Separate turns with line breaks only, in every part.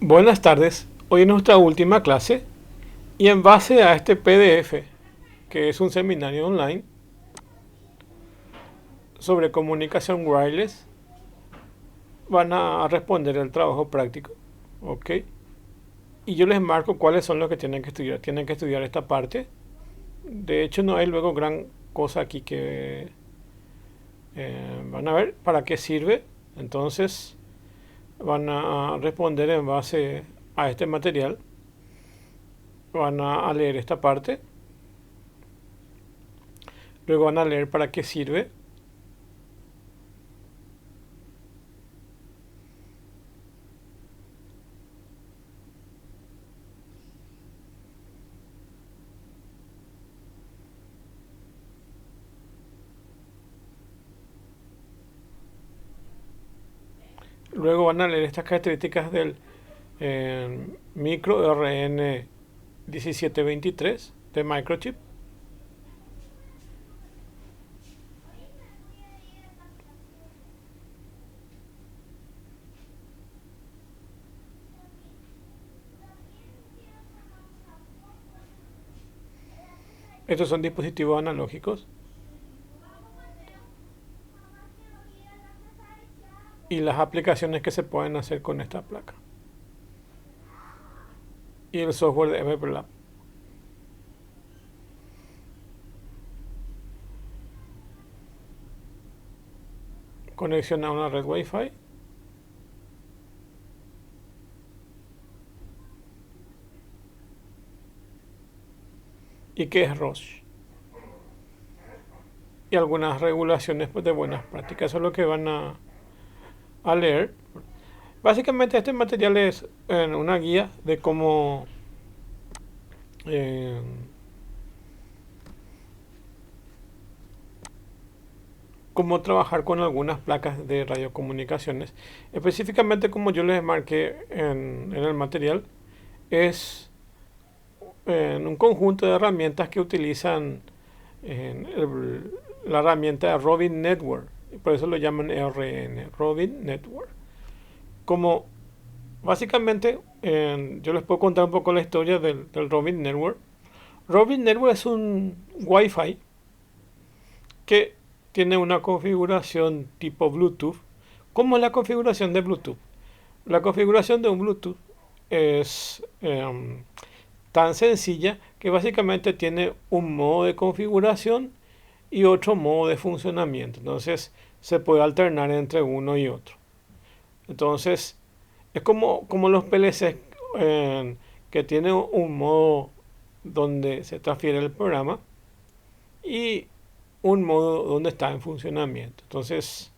Buenas tardes, hoy es nuestra última clase y en base a este PDF, que es un seminario online sobre comunicación wireless, van a responder el trabajo práctico, ¿ok? Y yo les marco cuáles son los que tienen que estudiar. Tienen que estudiar esta parte. De hecho, no hay luego gran cosa aquí que van a ver para qué sirve. Entonces, van a responder en base a este material. Van a leer esta parte. Luego van a leer para qué sirve. Luego van a leer estas características del micro RN 1723 de microchip. Estos son dispositivos analógicos y las aplicaciones que se pueden hacer con esta placa. Y el software de MPLAB. Conexión a una red Wi-Fi. ¿Y qué es ROS? Y algunas regulaciones pues, de buenas prácticas. Eso es lo que van a leer. Básicamente este material es una guía de eh, cómo trabajar con algunas placas de radiocomunicaciones. Específicamente como yo les marqué en el material, es en un conjunto de herramientas que utilizan la herramienta Robin Network. Por eso lo llaman RN, Robin Network. Como básicamente, yo les puedo contar un poco la historia del Robin Network. Robin Network es un Wi-Fi que tiene una configuración tipo Bluetooth. ¿Cómo es la configuración de Bluetooth? La configuración de un Bluetooth es tan sencilla que básicamente tiene un modo de configuración y otro modo de funcionamiento. Entonces se puede alternar entre uno y otro. Entonces es como los PLC que tienen un modo donde se transfiere el programa y un modo donde está en funcionamiento. Entonces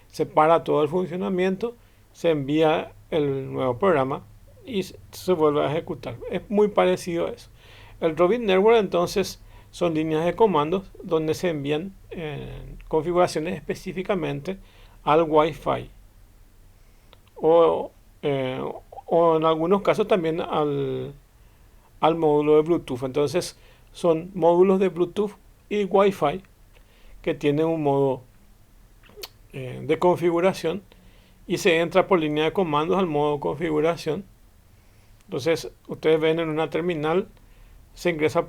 se para todo el funcionamiento, se envía el nuevo programa y se vuelve a ejecutar. Es muy parecido a eso. El Robin Network entonces son líneas de comandos donde se envían configuraciones específicamente al Wi-Fi o, eh, o en algunos casos también al módulo de Bluetooth. Entonces son módulos de Bluetooth y Wi-Fi que tienen un modo de configuración y se entra por línea de comandos al modo de configuración. Entonces ustedes ven en una terminal se ingresa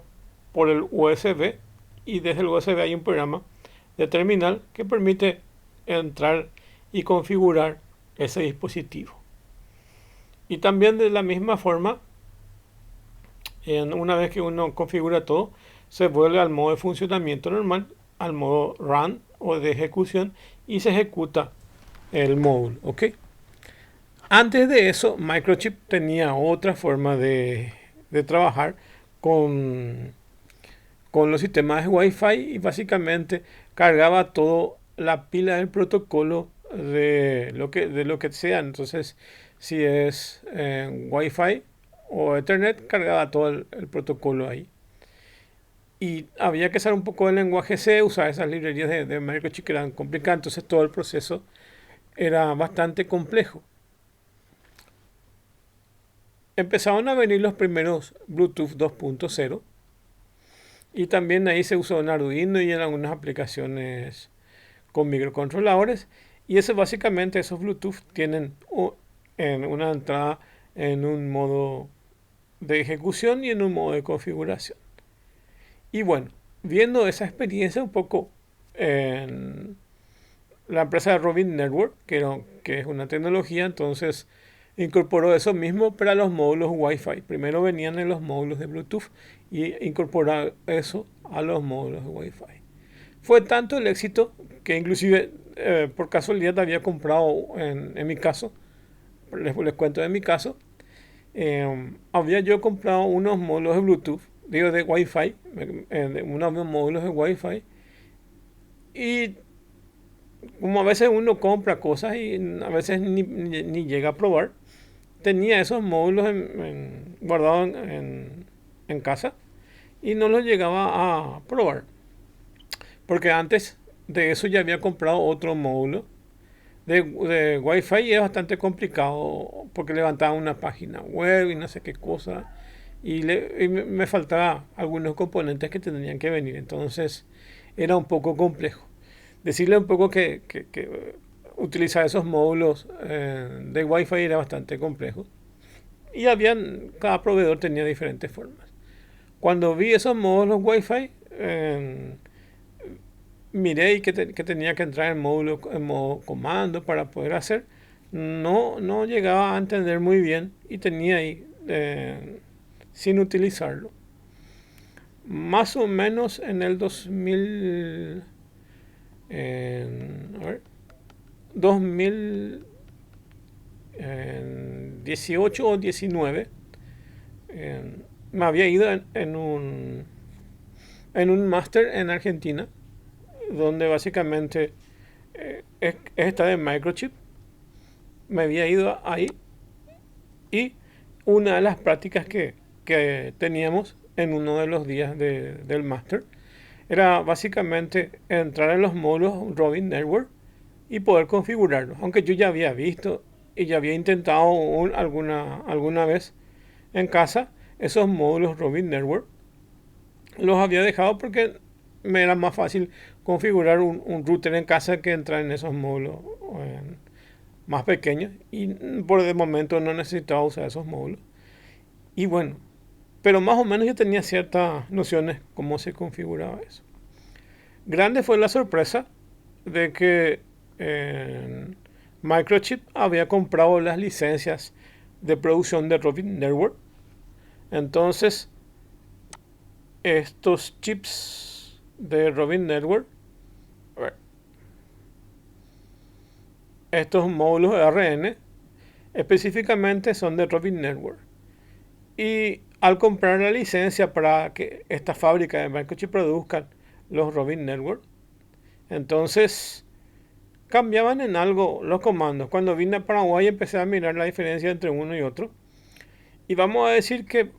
por el USB y desde el USB hay un programa de terminal que permite entrar y configurar ese dispositivo. Y también de la misma forma, una vez que uno configura todo, se vuelve al modo de funcionamiento normal, al modo run o de ejecución y se ejecuta el módulo, ¿ok? Antes de eso, Microchip tenía otra forma de trabajar con, con los sistemas de Wi-Fi y básicamente cargaba toda la pila del protocolo de lo que sea. Entonces, si es Wi-Fi o Ethernet, cargaba todo el protocolo ahí. Y había que usar un poco del lenguaje C, usar esas librerías de Microchip que eran complicadas, entonces todo el proceso era bastante complejo. Empezaron a venir los primeros Bluetooth 2.0 y también ahí se usó en Arduino y en algunas aplicaciones con microcontroladores. Y eso básicamente, esos Bluetooth tienen en una entrada en un modo de ejecución y en un modo de configuración. Y bueno, viendo esa experiencia un poco en la empresa de Robin Network, que es una tecnología, entonces incorporó eso mismo para los módulos Wi-Fi. Primero venían en los módulos de Bluetooth y incorporar eso a los módulos de Wi-Fi. Fue tanto el éxito que inclusive por casualidad había comprado en mi caso, les cuento de mi caso, había yo comprado unos módulos de Bluetooth, digo de Wi-Fi, unos módulos de Wi-Fi, y como a veces uno compra cosas y a veces ni llega a probar, tenía esos módulos guardados en casa y no los llegaba a probar. Porque antes de eso ya había comprado otro módulo de Wi-Fi y es bastante complicado porque levantaba una página web y no sé qué cosa. Y me faltaba algunos componentes que tenían que venir. Entonces era un poco complejo. Decirle un poco que utilizar esos módulos de Wi-Fi era bastante complejo. Y cada proveedor tenía diferentes formas. Cuando vi esos módulos Wi-Fi, miré que tenía que entrar en modo comando para poder hacer. No llegaba a entender muy bien y tenía ahí sin utilizarlo. Más o menos en el 2018 o 19 me había ido en un máster en Argentina donde básicamente esta de Microchip. Me había ido ahí y una de las prácticas que teníamos en uno de los días del máster era básicamente entrar en los módulos Robin Network y poder configurarlos. Aunque yo ya había visto y ya había intentado alguna vez en casa esos módulos Robin Network, los había dejado porque me era más fácil configurar un router en casa que entrar en esos módulos más pequeños y por el momento no necesitaba usar esos módulos. Y bueno, pero más o menos yo tenía ciertas nociones cómo se configuraba eso. Grande fue la sorpresa de que Microchip había comprado las licencias de producción de Robin Network. Entonces, estos chips de Robin Network, estos módulos de ARN, específicamente son de Robin Network. Y al comprar la licencia para que esta fábrica de Microchip produzcan los Robin Network, entonces cambiaban en algo los comandos. Cuando vine a Paraguay empecé a mirar la diferencia entre uno y otro. Y vamos a decir que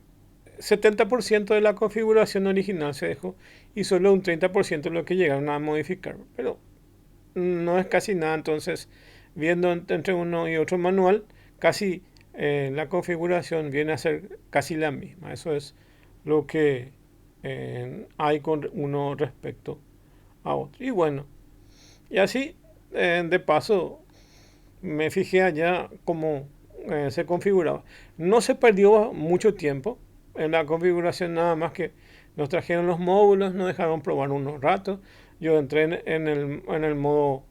70% de la configuración original se dejó y solo un 30% es lo que llegaron a modificar. Pero no es casi nada, entonces viendo entre uno y otro manual, casi la configuración viene a ser casi la misma. Eso es lo que hay con uno respecto a otro. Y bueno, y así de paso me fijé allá cómo se configuraba. No se perdió mucho tiempo en la configuración, nada más que nos trajeron los módulos, nos dejaron probar unos ratos. Yo entré en el modo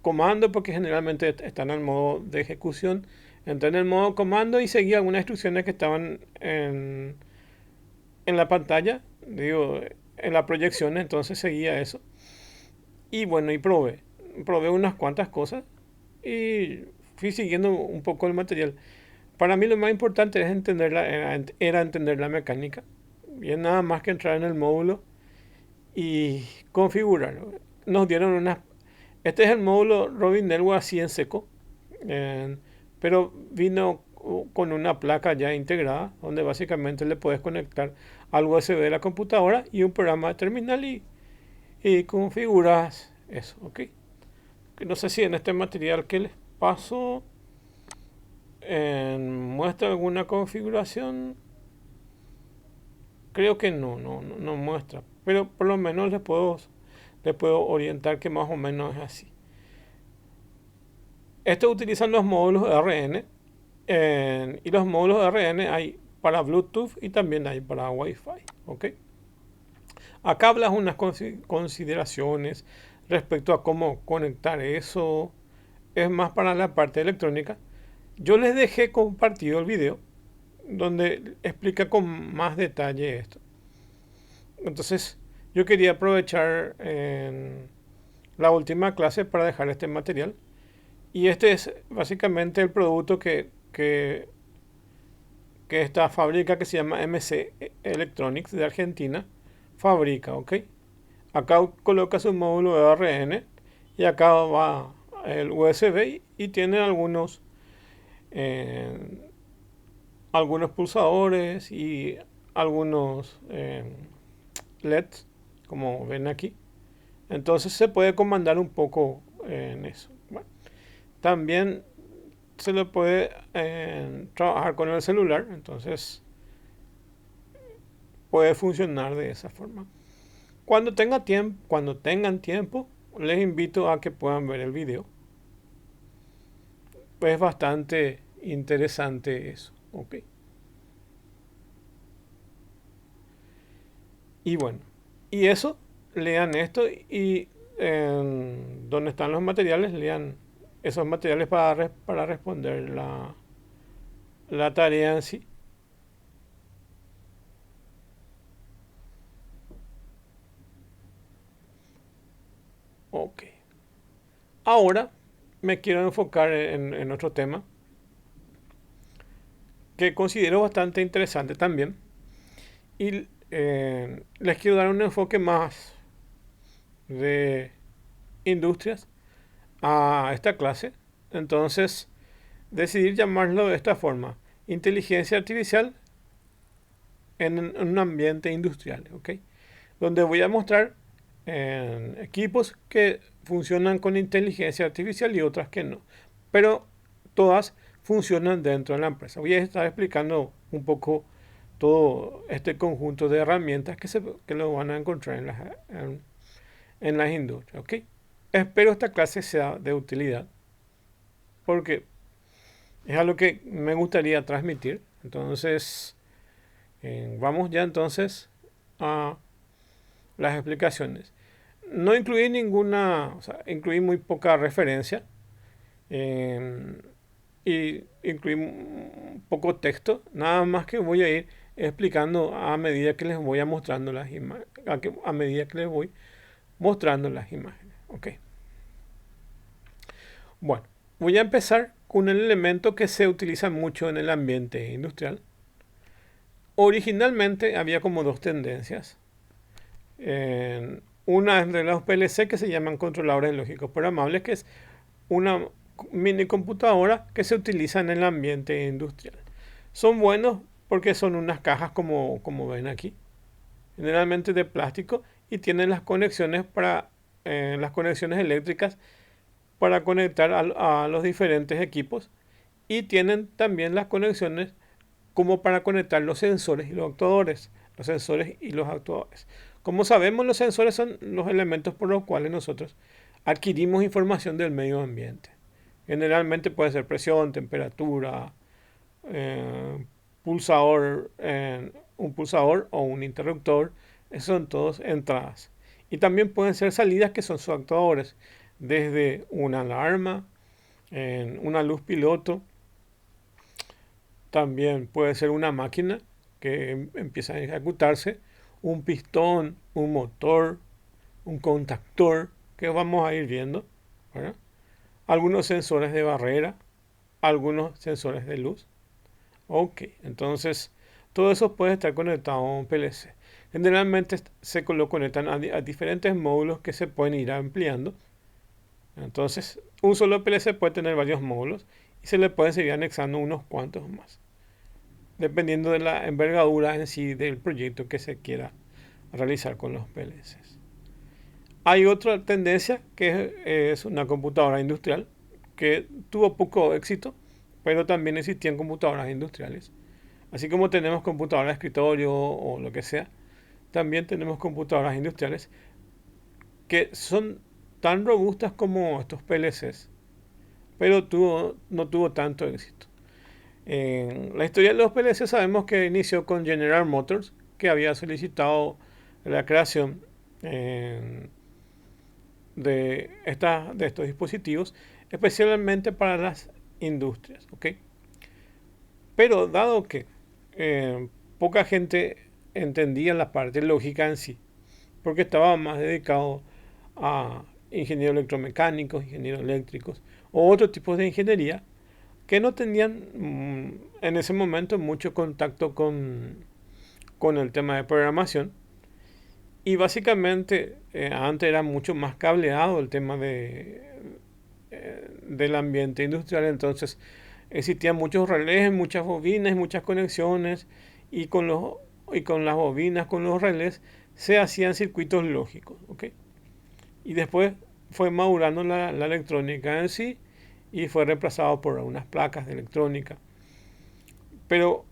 comando porque generalmente está en el modo de ejecución. Entré en el modo comando y seguí algunas instrucciones que estaban en la pantalla, digo, en la proyección, entonces seguía eso. Y bueno, y probé unas cuantas cosas y fui siguiendo un poco el material. Para mí lo más importante es era entender la mecánica. Bien, nada más que entrar en el módulo y configurarlo. Nos dieron unas... Este es el módulo Robin Network así en seco, pero vino con una placa ya integrada, donde básicamente le puedes conectar al USB de la computadora y un programa de terminal y configuras eso, ¿ok? No sé si en este material que les paso muestra alguna configuración. Creo que no muestra, pero por lo menos les puedo orientar que más o menos es así. Estos utilizan los módulos de ARN Y los módulos de RN hay para Bluetooth y también hay para Wi-Fi. ¿Ok? Acá hablas unas consideraciones respecto a cómo conectar eso. Es más para la parte electrónica. Yo les dejé compartido el video donde explica con más detalle esto. Entonces, yo quería aprovechar en la última clase para dejar este material. Y este es básicamente el producto que esta fábrica que se llama MC Electronics de Argentina fabrica, ¿ok? Acá coloca su módulo de RN y acá va el USB y tiene eh, algunos pulsadores y algunos LEDs, como ven aquí. Entonces se puede comandar un poco en eso. Bueno, también se le puede trabajar con el celular, entonces puede funcionar de esa forma. Cuando tengan tiempo, les invito a que puedan ver el video. Es bastante interesante eso, ¿ok? Y bueno, y eso, lean esto y donde están los materiales, lean esos materiales para responder la tarea en sí. Ok. Ahora me quiero enfocar en otro tema que considero bastante interesante también. Y les quiero dar un enfoque más de industrias a esta clase. Entonces, decidí llamarlo de esta forma: inteligencia artificial en un ambiente industrial, ¿ok? Donde voy a mostrar equipos que funcionan con inteligencia artificial y otras que no. Pero todas funcionan dentro de la empresa. Voy a estar explicando un poco todo este conjunto de herramientas que lo van a encontrar en las industrias, ¿ok? Espero esta clase sea de utilidad porque es algo que me gustaría transmitir. Entonces, vamos ya entonces a las explicaciones. No incluí ninguna, o sea, incluí muy poca referencia eh, y incluí poco texto, nada más que voy a ir explicando a medida que les voy mostrando las imágenes, a medida que les voy mostrando las imágenes. Ok. Bueno, voy a empezar con el elemento que se utiliza mucho en el ambiente industrial. Originalmente había como dos tendencias. Una de los PLC que se llaman controladores lógicos programables, que es una mini computadora que se utiliza en el ambiente industrial. Son buenos porque son unas cajas como ven aquí, generalmente de plástico, y tienen las conexiones eléctricas para conectar a los diferentes equipos, y tienen también las conexiones como para conectar los sensores y los actuadores. Los sensores y los actuadores. Como sabemos, los sensores son los elementos por los cuales nosotros adquirimos información del medio ambiente. Generalmente puede ser presión, temperatura, eh, pulsador, un pulsador o un interruptor. Esos son todos entradas. Y también pueden ser salidas, que son sus actuadores, desde una alarma, una luz piloto. También puede ser una máquina que empieza a ejecutarse, un pistón, un motor, un contactor, que vamos a ir viendo, ¿verdad? Algunos sensores de barrera, algunos sensores de luz. Ok, entonces todo eso puede estar conectado a un PLC. Generalmente se lo conectan a diferentes módulos que se pueden ir ampliando. Entonces, un solo PLC puede tener varios módulos y se le pueden seguir anexando unos cuantos más, dependiendo de la envergadura en sí del proyecto que se quiera realizar con los PLCs. Hay otra tendencia que es una computadora industrial que tuvo poco éxito, pero también existían computadoras industriales. Así como tenemos computadoras de escritorio o lo que sea, también tenemos computadoras industriales que son tan robustas como estos PLCs, pero no tuvo tanto éxito. La historia de los PLC sabemos que inició con General Motors, que había solicitado la creación de estos dispositivos, especialmente para las industrias. ¿Ok? Pero dado que poca gente entendía la parte lógica en sí, porque estaba más dedicado a ingenieros electromecánicos, ingenieros eléctricos o otro tipo de ingeniería que no tenían en ese momento mucho contacto con el tema de programación. Y básicamente antes era mucho más cableado el tema del ambiente industrial, entonces existían muchos relés, muchas bobinas, muchas conexiones, y y con las bobinas, con los relés, se hacían circuitos lógicos. ¿Ok? Y después fue madurando la electrónica en sí y fue reemplazado por unas placas de electrónica. Pero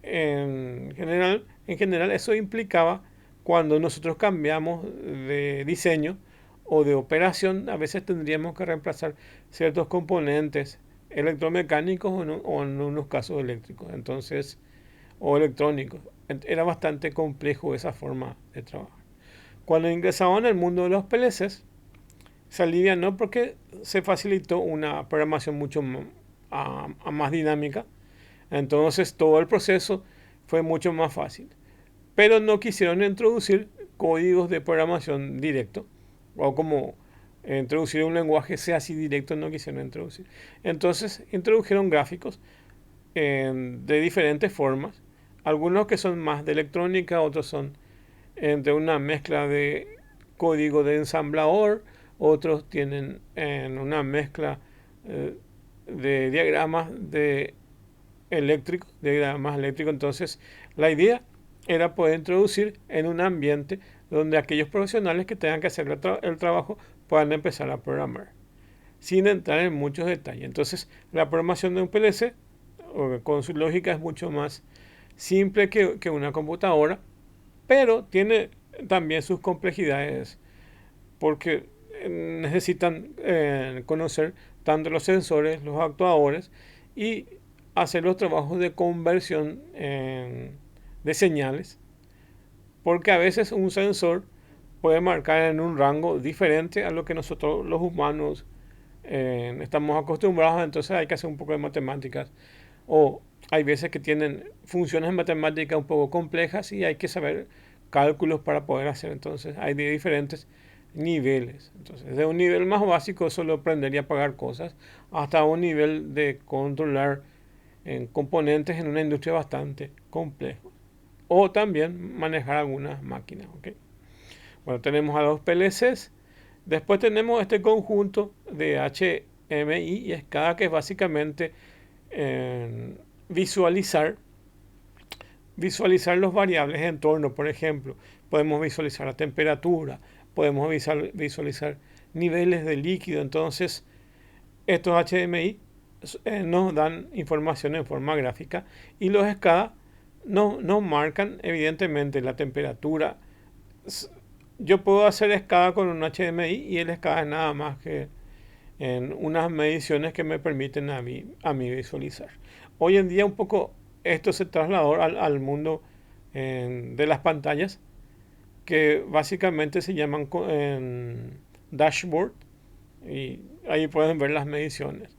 en general eso implicaba cuando nosotros cambiamos de diseño o de operación, a veces tendríamos que reemplazar ciertos componentes electromecánicos o en unos casos eléctricos, entonces, o electrónicos. Era bastante complejo esa forma de trabajar. Cuando ingresamos en el mundo de los PLCs, se alivianó porque se facilitó una programación mucho más dinámica. Entonces todo el proceso fue mucho más fácil. Pero no quisieron introducir códigos de programación directo, o como introducir un lenguaje sea así directo, no quisieron introducir. Entonces introdujeron gráficos de diferentes formas, algunos que son más de electrónica, otros son de una mezcla de código de ensamblador, otros tienen una mezcla de diagramas eléctricos. Entonces, la idea era poder introducir en un ambiente donde aquellos profesionales que tengan que hacer el trabajo puedan empezar a programar, sin entrar en muchos detalles. Entonces, la programación de un PLC, con su lógica, es mucho más simple que una computadora, pero tiene también sus complejidades porque necesitan conocer tanto los sensores, los actuadores y hacer los trabajos de conversión de señales, porque a veces un sensor puede marcar en un rango diferente a lo que nosotros los humanos estamos acostumbrados, entonces hay que hacer un poco de matemáticas, o hay veces que tienen funciones matemáticas un poco complejas y hay que saber cálculos para poder hacer. Entonces hay de diferentes niveles. Entonces, de un nivel más básico, solo aprender y apagar cosas, hasta un nivel de controlar componentes en una industria bastante complejo. O también manejar algunas máquinas. ¿Ok? Bueno, tenemos a los PLCs. Después tenemos este conjunto de HMI y SCADA, que es básicamente visualizar los variables de entorno. Por ejemplo, podemos visualizar la temperatura, podemos visualizar niveles de líquido. Entonces, estos HMI nos dan información en forma gráfica, y los SCADA nos marcan evidentemente la temperatura. Yo puedo hacer SCADA con un HMI, y el SCADA es nada más que en unas mediciones que me permiten a mí visualizar. Hoy en día un poco esto se trasladó al mundo de las pantallas, que básicamente se llaman dashboard, y ahí pueden ver las mediciones.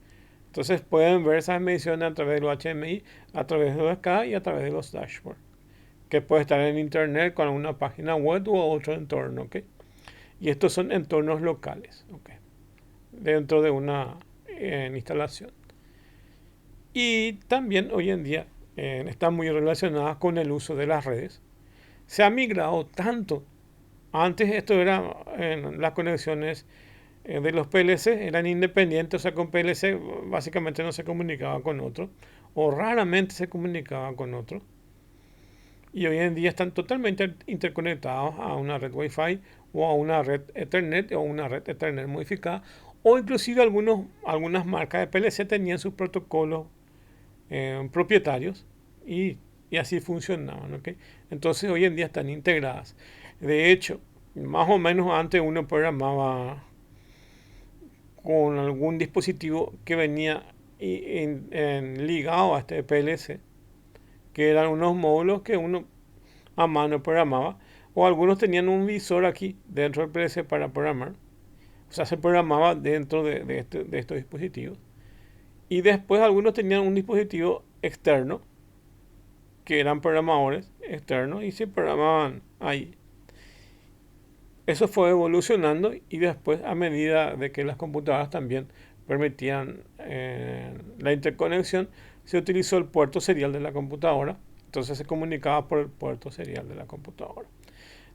Entonces pueden ver esas mediciones a través de los HMI, a través de los SCADA y a través de los dashboards, que puede estar en internet con una página web u otro entorno. ¿Okay? Y estos son entornos locales, ¿okay? Dentro de una instalación. Y también hoy en día están muy relacionadas con el uso de las redes. Se ha migrado tanto. Antes esto era las conexiones de los PLC eran independientes, o sea, con PLC básicamente no se comunicaba con otro, o raramente se comunicaba con otro. Y hoy en día están totalmente interconectados a una red Wi-Fi o a una red Ethernet o una red Ethernet modificada, o inclusive algunas marcas de PLC tenían sus protocolos propietarios, y así funcionaban. ¿Okay? Entonces hoy en día están integradas. De hecho, más o menos antes uno programaba con algún dispositivo que venía ligado a este PLC, que eran unos módulos que uno a mano programaba, o algunos tenían un visor aquí dentro del PLC para programar. O sea, se programaba dentro de estos dispositivos. Y después algunos tenían un dispositivo externo, que eran programadores externos y se programaban ahí. Eso fue evolucionando y después, a medida de que las computadoras también permitían la interconexión, se utilizó el puerto serial de la computadora. Entonces se comunicaba por el puerto serial de la computadora.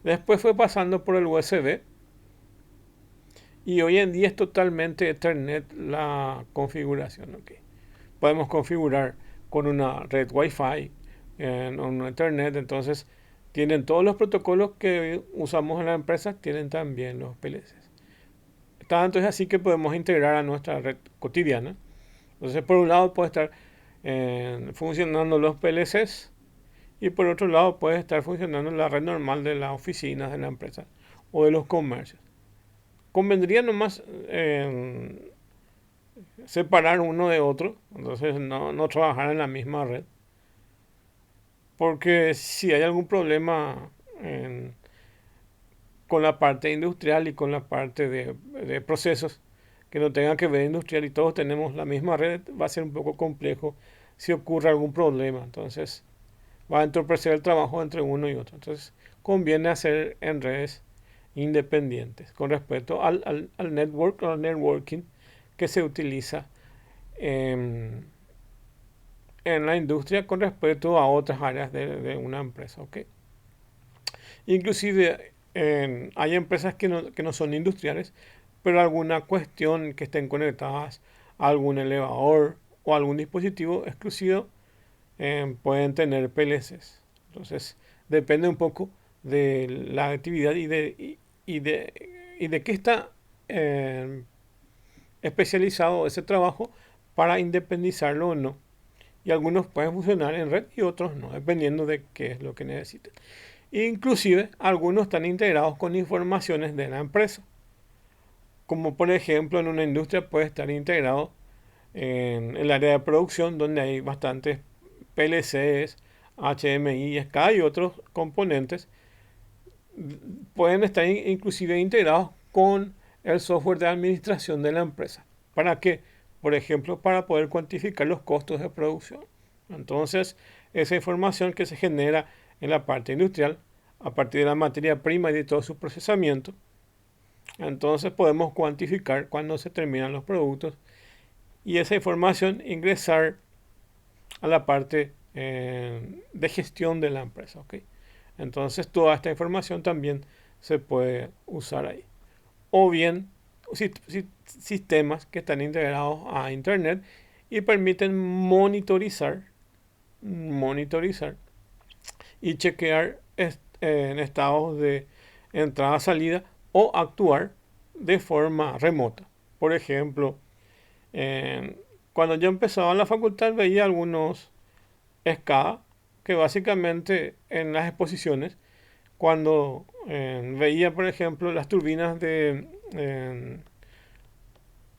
Después fue pasando por el USB y hoy en día es totalmente Ethernet la configuración. ¿Okay? Podemos configurar con una red Wi-Fi, en un Ethernet, entonces tienen todos los protocolos que usamos en la empresa, tienen también los PLCs. Tanto es así que podemos integrar a nuestra red cotidiana. Entonces, por un lado puede estar funcionando los PLCs y por otro lado puede estar funcionando la red normal de las oficinas de la empresa o de los comercios. Convendría nomás separar uno de otro, entonces no trabajar en la misma red. Porque si hay algún problema con la parte industrial y con la parte de procesos que no tengan que ver industrial y todos tenemos la misma red, va a ser un poco complejo si ocurre algún problema. Entonces va a entorpecer el trabajo entre uno y otro. Entonces conviene hacer en redes independientes con respecto al network o al networking que se utiliza en la industria con respecto a otras áreas de una empresa. ¿Okay? Inclusive hay empresas que no son industriales, pero alguna cuestión que estén conectadas a algún elevador o algún dispositivo exclusivo pueden tener PLCs. Entonces depende un poco de la actividad y de qué está especializado ese trabajo para independizarlo o no. Y algunos pueden funcionar en red y otros no, dependiendo de qué es lo que necesiten. Inclusive, algunos están integrados con informaciones de la empresa. Como por ejemplo, en una industria puede estar integrado en el área de producción, donde hay bastantes PLCs, HMI, SCADA y otros componentes. Pueden estar inclusive integrados con el software de administración de la empresa. ¿Para qué? Por ejemplo, para poder cuantificar los costos de producción. Entonces, esa información que se genera en la parte industrial, a partir de la materia prima y de todo su procesamiento, entonces podemos cuantificar cuándo se terminan los productos y esa información ingresar a la parte de gestión de la empresa. ¿Okay? Entonces, toda esta información también se puede usar ahí. O bien, sistemas que están integrados a Internet y permiten monitorizar y chequear en estados de entrada-salida o actuar de forma remota. Por ejemplo, cuando yo empezaba en la facultad veía algunos SCADA que básicamente en las exposiciones, cuando veía por ejemplo las turbinas de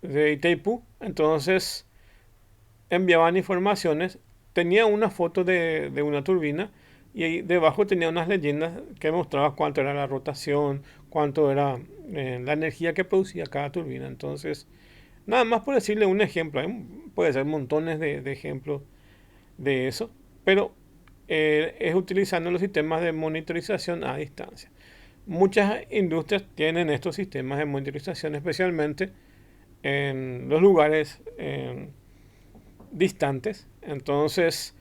Itaipú, entonces enviaban informaciones, tenía una foto de una turbina y ahí debajo tenía unas leyendas que mostraban cuánto era la rotación, cuánto era la energía que producía cada turbina. Entonces, nada más por decirle un ejemplo, puede ser montones de ejemplos de eso, pero es utilizando los sistemas de monitorización a distancia. Muchas industrias tienen estos sistemas de monitorización, especialmente en los lugares distantes. Entonces,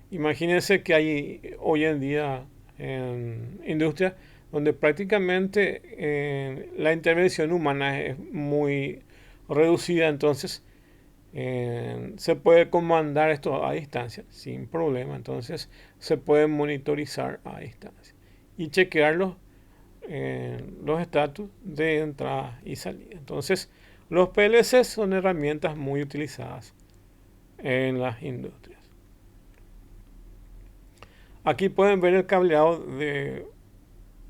imagínense que hay hoy en día en industrias donde prácticamente la intervención humana es muy reducida, entonces se puede comandar esto a distancia sin problema, entonces se puede monitorizar a distancia y chequear los estatus de entrada y salida. Entonces, los PLC son herramientas muy utilizadas en las industrias. Aquí pueden ver el cableado de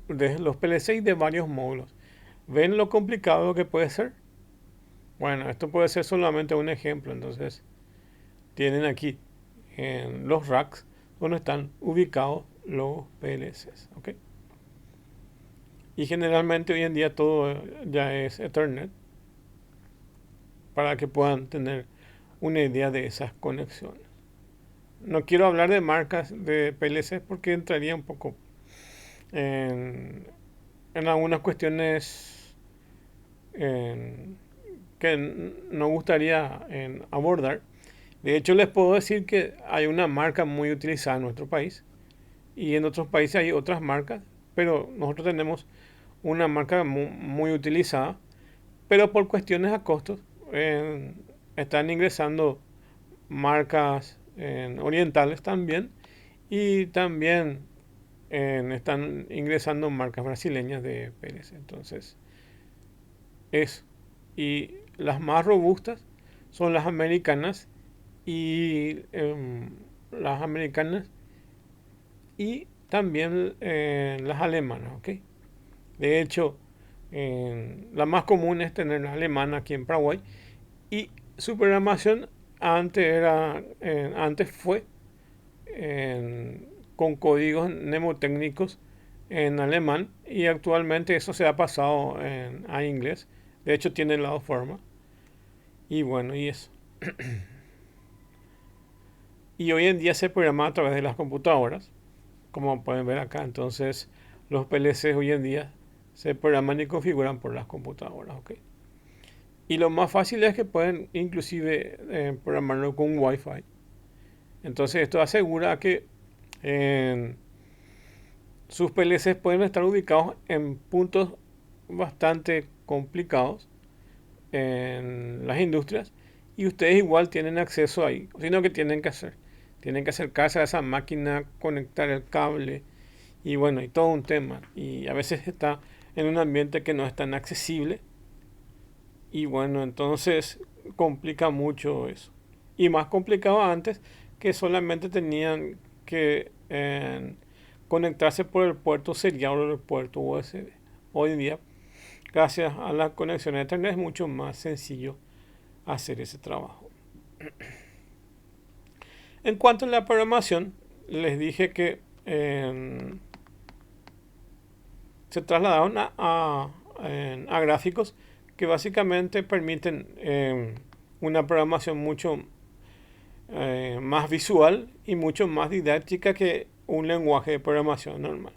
los PLC y de varios módulos. ¿Ven lo complicado que puede ser? Bueno, esto puede ser solamente un ejemplo. Entonces, tienen aquí en los racks donde están ubicados los PLCs. ¿Ok? Y generalmente hoy en día todo ya es Ethernet para que puedan tener una idea de esas conexiones. No quiero hablar de marcas de PLCs porque entraría un poco en algunas cuestiones que nos gustaría abordar. De hecho, les puedo decir que hay una marca muy utilizada en nuestro país y en otros países hay otras marcas, pero nosotros tenemos una marca muy utilizada, pero por cuestiones a costos están ingresando marcas orientales también y también están ingresando marcas brasileñas de PLC. Entonces, eso. Y las más robustas son las americanas y las americanas y también las alemanas, ¿ok? De hecho, la más común es tener la alemana aquí en Paraguay y su programación antes fue con códigos mnemotécnicos en alemán y actualmente eso se ha pasado a inglés. De hecho tiene la dos formas. Y bueno, y eso. Y hoy en día se programa a través de las computadoras, como pueden ver acá. Entonces los PLCs hoy en día se programan y configuran por las computadoras. ¿Ok? Y lo más fácil es que pueden inclusive programarlo con Wi-Fi. Entonces esto asegura que sus PLCs pueden estar ubicados en puntos bastante complicados en las industrias y ustedes igual tienen acceso ahí, sino que tienen que hacer. Tienen que acercarse a esa máquina, conectar el cable y bueno, y todo un tema. Y a veces está en un ambiente que no es tan accesible y bueno, entonces complica mucho eso. Y más complicado antes que solamente tenían que conectarse por el puerto serial o el puerto USB. Hoy en día, gracias a la conexión a Internet, es mucho más sencillo hacer ese trabajo. En cuanto a la programación, les dije que se trasladaron a gráficos que básicamente permiten una programación mucho más visual y mucho más didáctica que un lenguaje de programación normal.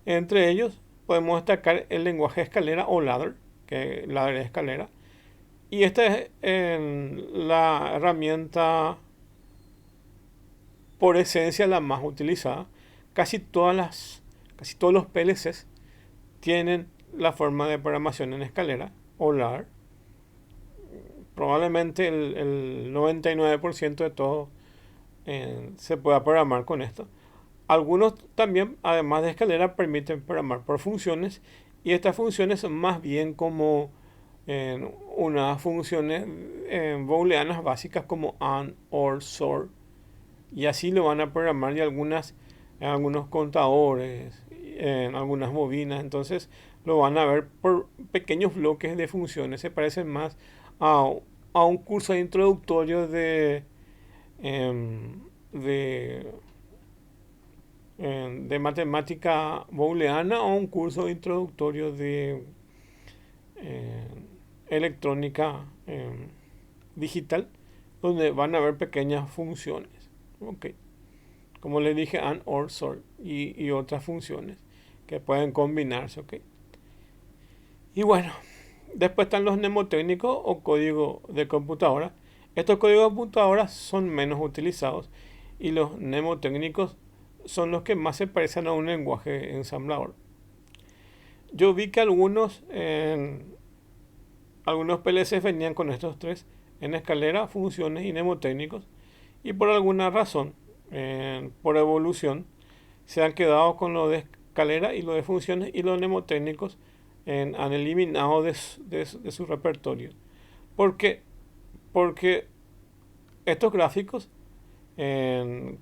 Entre ellos podemos destacar el lenguaje de escalera o ladder, que ladder es escalera. Y esta es la herramienta por esencia la más utilizada. Casi todos los PLCs tienen la forma de programación en escalera o ladder. Probablemente el 99% de todo se pueda programar con esto. Algunos también, además de escalera, permiten programar por funciones y estas funciones son más bien como unas funciones booleanas básicas como AND, OR, SOR y así lo van a programar y algunos contadores, en algunas bobinas, entonces lo van a ver por pequeños bloques de funciones, se parecen más a, a un curso introductorio em, de de matemática booleana o un curso introductorio de eh, electrónica digital, donde van a ver pequeñas funciones. Okay. Como les dije, AND, OR, SOR y otras funciones que pueden combinarse. Okay. Y bueno, después están los mnemotécnicos o código de computadora. Estos códigos de computadora son menos utilizados y los mnemotécnicos son los que más se parecen a un lenguaje ensamblador. Yo vi que algunos PLCs venían con estos tres en escalera, funciones y mnemotécnicos y por alguna razón, por evolución, se han quedado con lo de escalera y lo de funciones y los mnemotécnicos han eliminado de su repertorio. ¿Por qué? Porque estos gráficos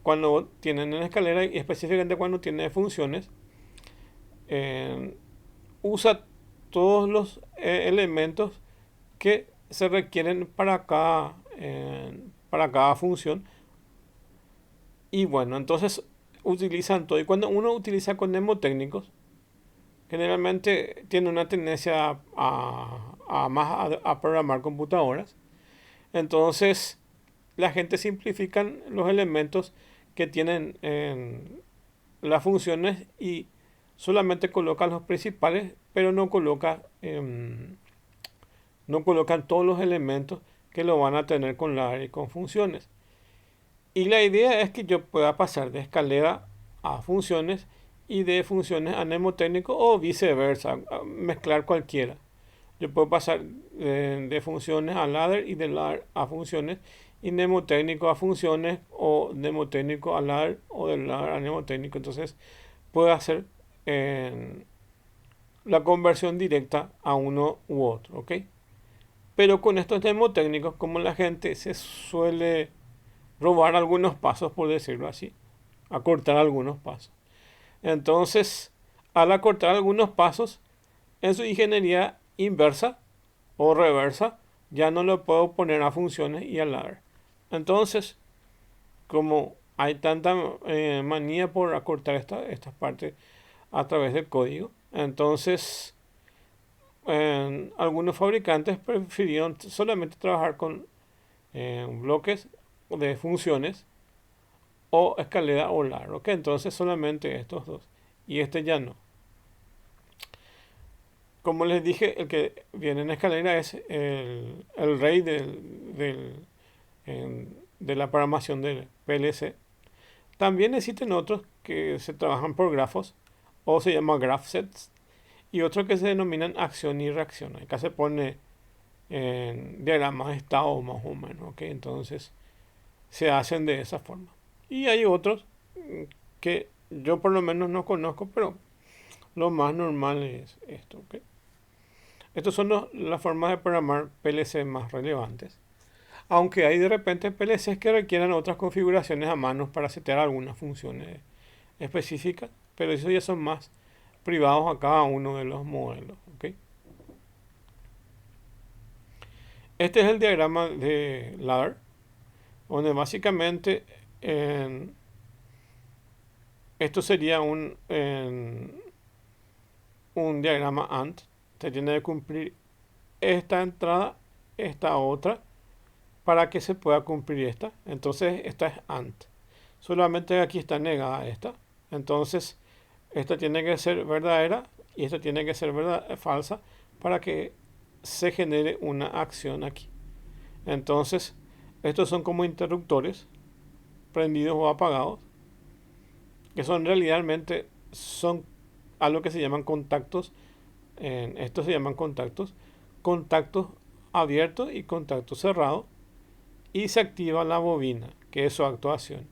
cuando tienen en escalera y específicamente cuando tiene funciones, usa todos los elementos que se requieren para cada función Y bueno, entonces utilizan todo. Y cuando uno utiliza con mnemotécnicos, generalmente tiene una tendencia a más a programar computadoras. Entonces, la gente simplifican los elementos que tienen en las funciones y solamente coloca los principales, pero no colocan todos los elementos que lo van a tener con ladder y con funciones. Y la idea es que yo pueda pasar de escalera a funciones y de funciones a mnemotécnico o viceversa, mezclar cualquiera. Yo puedo pasar de funciones a ladder y de ladder a funciones y mnemotécnico a funciones o mnemotécnico a ladder o de ladder a mnemotécnico. Entonces puedo hacer eh, la conversión directa a uno u otro, ¿ok? Pero con estos mnemotécnicos, como la gente se suele robar algunos pasos, por decirlo así, acortar algunos pasos. Entonces, al acortar algunos pasos, en su ingeniería inversa o reversa, ya no lo puedo poner a funciones y a ladder. Entonces, como hay tanta manía por acortar estas partes a través del código, entonces algunos fabricantes prefirieron solamente trabajar con bloques de funciones o escalera o ladder, ¿ok? Entonces solamente estos dos y este ya no. Como les dije, el que viene en escalera es el rey de la programación del PLC. También existen otros que se trabajan por grafos o se llaman graph sets y otros que se denominan acción y reacción. Acá se pone en diagramas de estado más o menos, ¿ok? Entonces se hacen de esa forma. Y hay otros que yo por lo menos no conozco, pero lo más normal es esto, ¿ok? Estas son las formas de programar PLC más relevantes. Aunque hay de repente PLCs que requieran otras configuraciones a mano para setear algunas funciones específicas, pero eso ya son más privados a cada uno de los modelos, ¿ok? Este es el diagrama de ladder, donde básicamente esto sería un diagrama AND. Se tiene que cumplir esta entrada, esta otra, para que se pueda cumplir esta. Entonces esta es AND. Solamente aquí está negada esta. Entonces esta tiene que ser verdadera y esta tiene que ser falsa para que se genere una acción aquí. Entonces estos son como interruptores prendidos o apagados, que son realmente son algo que se llaman contactos. Estos se llaman contactos abiertos y contactos cerrados, y se activa la bobina, que es su actuación.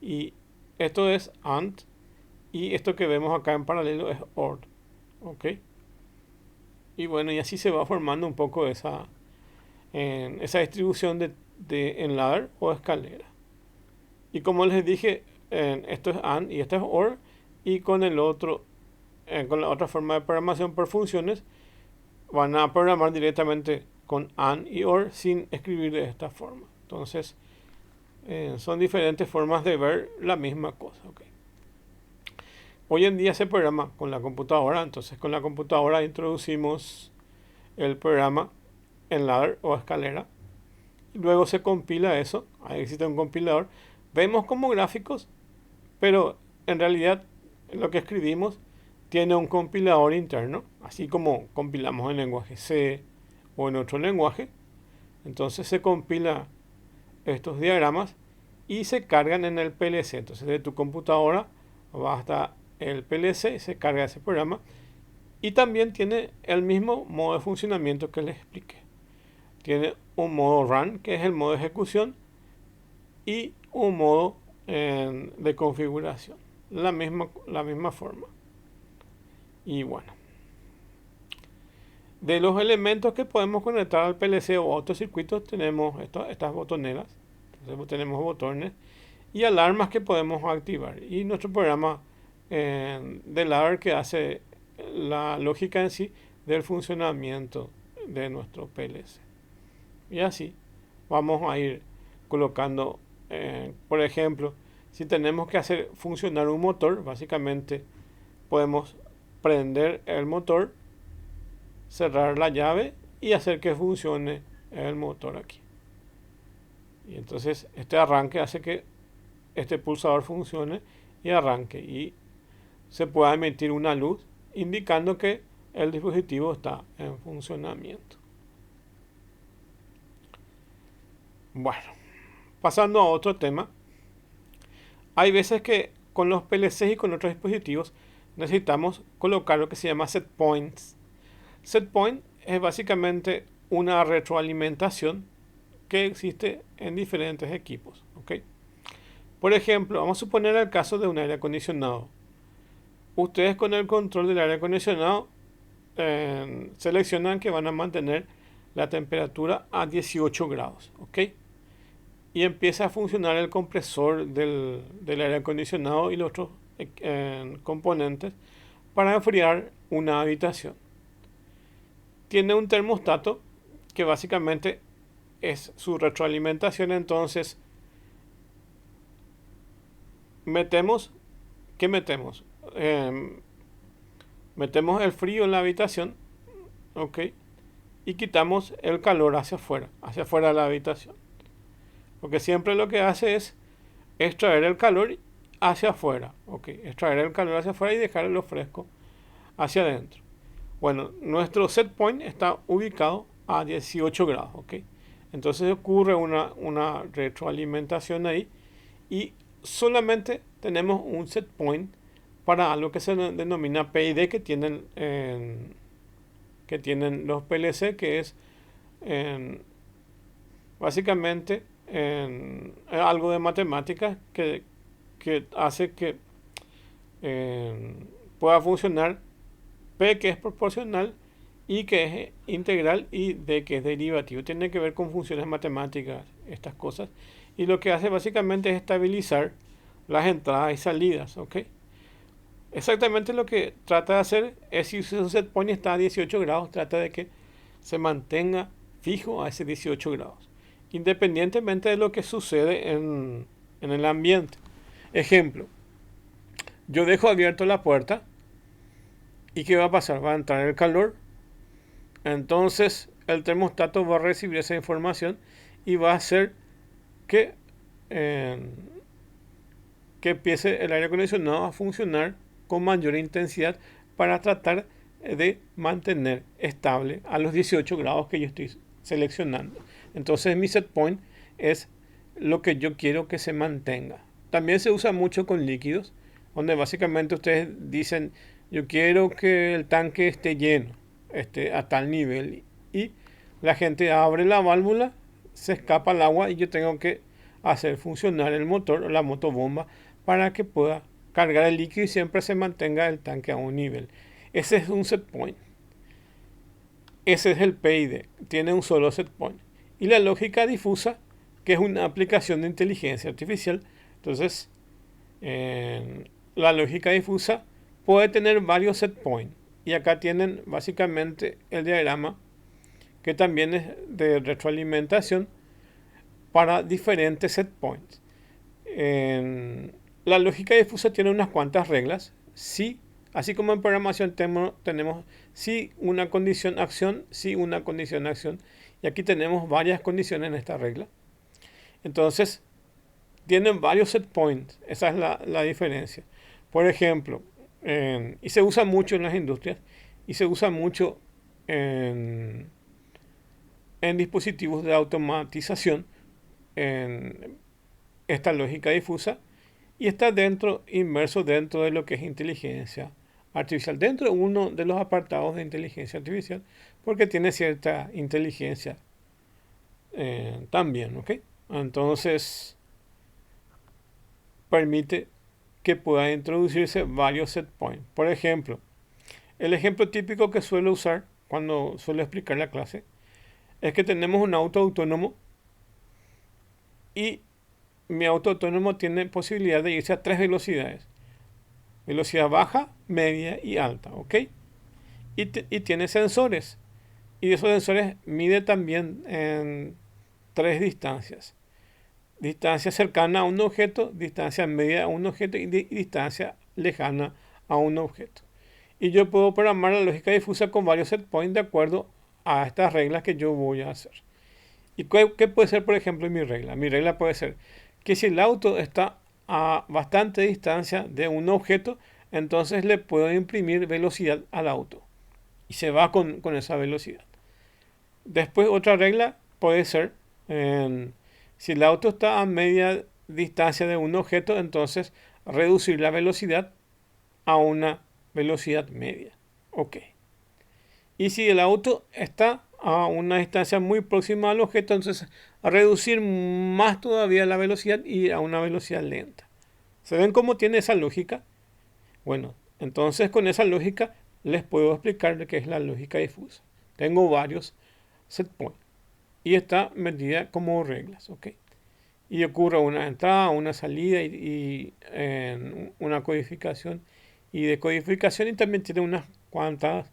Y esto es AND, y esto que vemos acá en paralelo es OR, ¿ok? Y bueno, y así se va formando un poco esa distribución en ladder o escalera. Y como les dije, esto es AND y esto es OR, y con el otro, con la otra forma de programación por funciones, van a programar directamente con AND y OR sin escribir de esta forma. Entonces, son diferentes formas de ver la misma cosa, ¿okay? Hoy en día se programa con la computadora, entonces con la computadora introducimos el programa en ladder o escalera. Luego se compila eso, ahí existe un compilador. Vemos como gráficos, pero en realidad lo que escribimos tiene un compilador interno, así como compilamos en lenguaje C o en otro lenguaje. Entonces se compila estos diagramas y se cargan en el PLC. Entonces de tu computadora va hasta el PLC y se carga ese programa. Y también tiene el mismo modo de funcionamiento que les expliqué. Tiene un modo run, que es el modo de ejecución, y un modo de configuración. La misma forma. Y bueno, de los elementos que podemos conectar al PLC o a otros circuitos tenemos estas botoneras. Entonces tenemos botones y alarmas que podemos activar. Y nuestro programa de ladder que hace la lógica en sí del funcionamiento de nuestro PLC. Y así vamos a ir colocando, por ejemplo, Si tenemos que hacer funcionar un motor, básicamente podemos prender el motor, cerrar la llave y hacer que funcione el motor aquí. Y entonces este arranque hace que este pulsador funcione y arranque y se pueda emitir una luz indicando que el dispositivo está en funcionamiento. Bueno, pasando a otro tema, hay veces que con los PLCs y con otros dispositivos necesitamos colocar lo que se llama set points. Set point es básicamente una retroalimentación que existe en diferentes equipos. ¿Okay? Por ejemplo, vamos a suponer el caso de un aire acondicionado. Ustedes con el control del aire acondicionado seleccionan que van a mantener la temperatura a 18 grados. ¿Ok? Y empieza a funcionar el compresor del aire acondicionado y los otros componentes para enfriar una habitación. Tiene un termostato que básicamente es su retroalimentación. Entonces ¿qué metemos? Metemos el frío en la habitación, ¿ok? Y quitamos el calor hacia afuera de la habitación. Porque siempre lo que hace es extraer el calor hacia afuera, ¿ok? Extraer el calor hacia afuera y dejarlo fresco hacia adentro. Bueno, nuestro set point está ubicado a 18 grados, ¿ok? Entonces ocurre una retroalimentación ahí y solamente tenemos un set point para algo que se denomina PID que tienen los PLC, que es básicamente algo de matemáticas que hace que pueda funcionar P, que es proporcional, I, que es integral, y D, que es derivativo. Tiene que ver con funciones matemáticas, estas cosas. Y lo que hace básicamente es estabilizar las entradas y salidas. ¿Ok? Exactamente lo que trata de hacer es, si su set point está a 18 grados, trata de que se mantenga fijo a ese 18 grados, independientemente de lo que sucede en el ambiente. Ejemplo, yo dejo abierta la puerta y ¿qué va a pasar? Va a entrar el calor, entonces el termostato va a recibir esa información y va a hacer que empiece el aire acondicionado a funcionar con mayor intensidad para tratar de mantener estable a los 18 grados que yo estoy seleccionando. Entonces mi set point es lo que yo quiero que se mantenga. También se usa mucho con líquidos, donde básicamente ustedes dicen, yo quiero que el tanque esté lleno, esté a tal nivel, y la gente abre la válvula, se escapa el agua y yo tengo que hacer funcionar el motor o la motobomba para que pueda cargar el líquido y siempre se mantenga el tanque a un nivel. Ese es un set point. Ese es el PID. Tiene un solo set point. Y la lógica difusa, que es una aplicación de inteligencia artificial. Entonces, la lógica difusa puede tener varios set points. Y acá tienen básicamente el diagrama, que también es de retroalimentación para diferentes set points. La lógica difusa tiene unas cuantas reglas. Sí, así como en programación tenemos sí una condición acción, sí una condición acción. Y aquí tenemos varias condiciones en esta regla. Entonces, tienen varios set points. Esa es la diferencia. Por ejemplo, y se usa mucho en las industrias y se usa mucho en dispositivos de automatización, en esta lógica difusa, y está inmerso dentro de lo que es inteligencia artificial, dentro de uno de los apartados de inteligencia artificial, porque tiene cierta inteligencia también, ¿ok? Entonces, permite que pueda introducirse varios set points. Por ejemplo, el ejemplo típico que suelo usar cuando suelo explicar la clase es que tenemos un auto autónomo y mi auto autónomo tiene posibilidad de irse a 3 velocidades. Velocidad baja, media y alta, ¿ok? Y tiene sensores. Y esos sensores mide también en 3 distancias. distancia cercana a un objeto, distancia media a un objeto y distancia lejana a un objeto. Y yo puedo programar la lógica difusa con varios set points de acuerdo a estas reglas que yo voy a hacer. ¿Y qué puede ser, por ejemplo, mi regla? Mi regla puede ser que si el auto está a bastante distancia de un objeto, entonces le puedo imprimir velocidad al auto. Y se va con esa velocidad. Después otra regla puede ser, si el auto está a media distancia de un objeto, entonces reducir la velocidad a una velocidad media. Ok. Y si el auto está a una distancia muy próxima al objeto, entonces reducir más todavía la velocidad y a una velocidad lenta. ¿Se ven cómo tiene esa lógica? Bueno, entonces con esa lógica les puedo explicar qué es la lógica difusa. Tengo varios set points y está medida como reglas, ¿ok? Y ocurre una entrada, una salida y una codificación y decodificación, y también tiene unas cuantas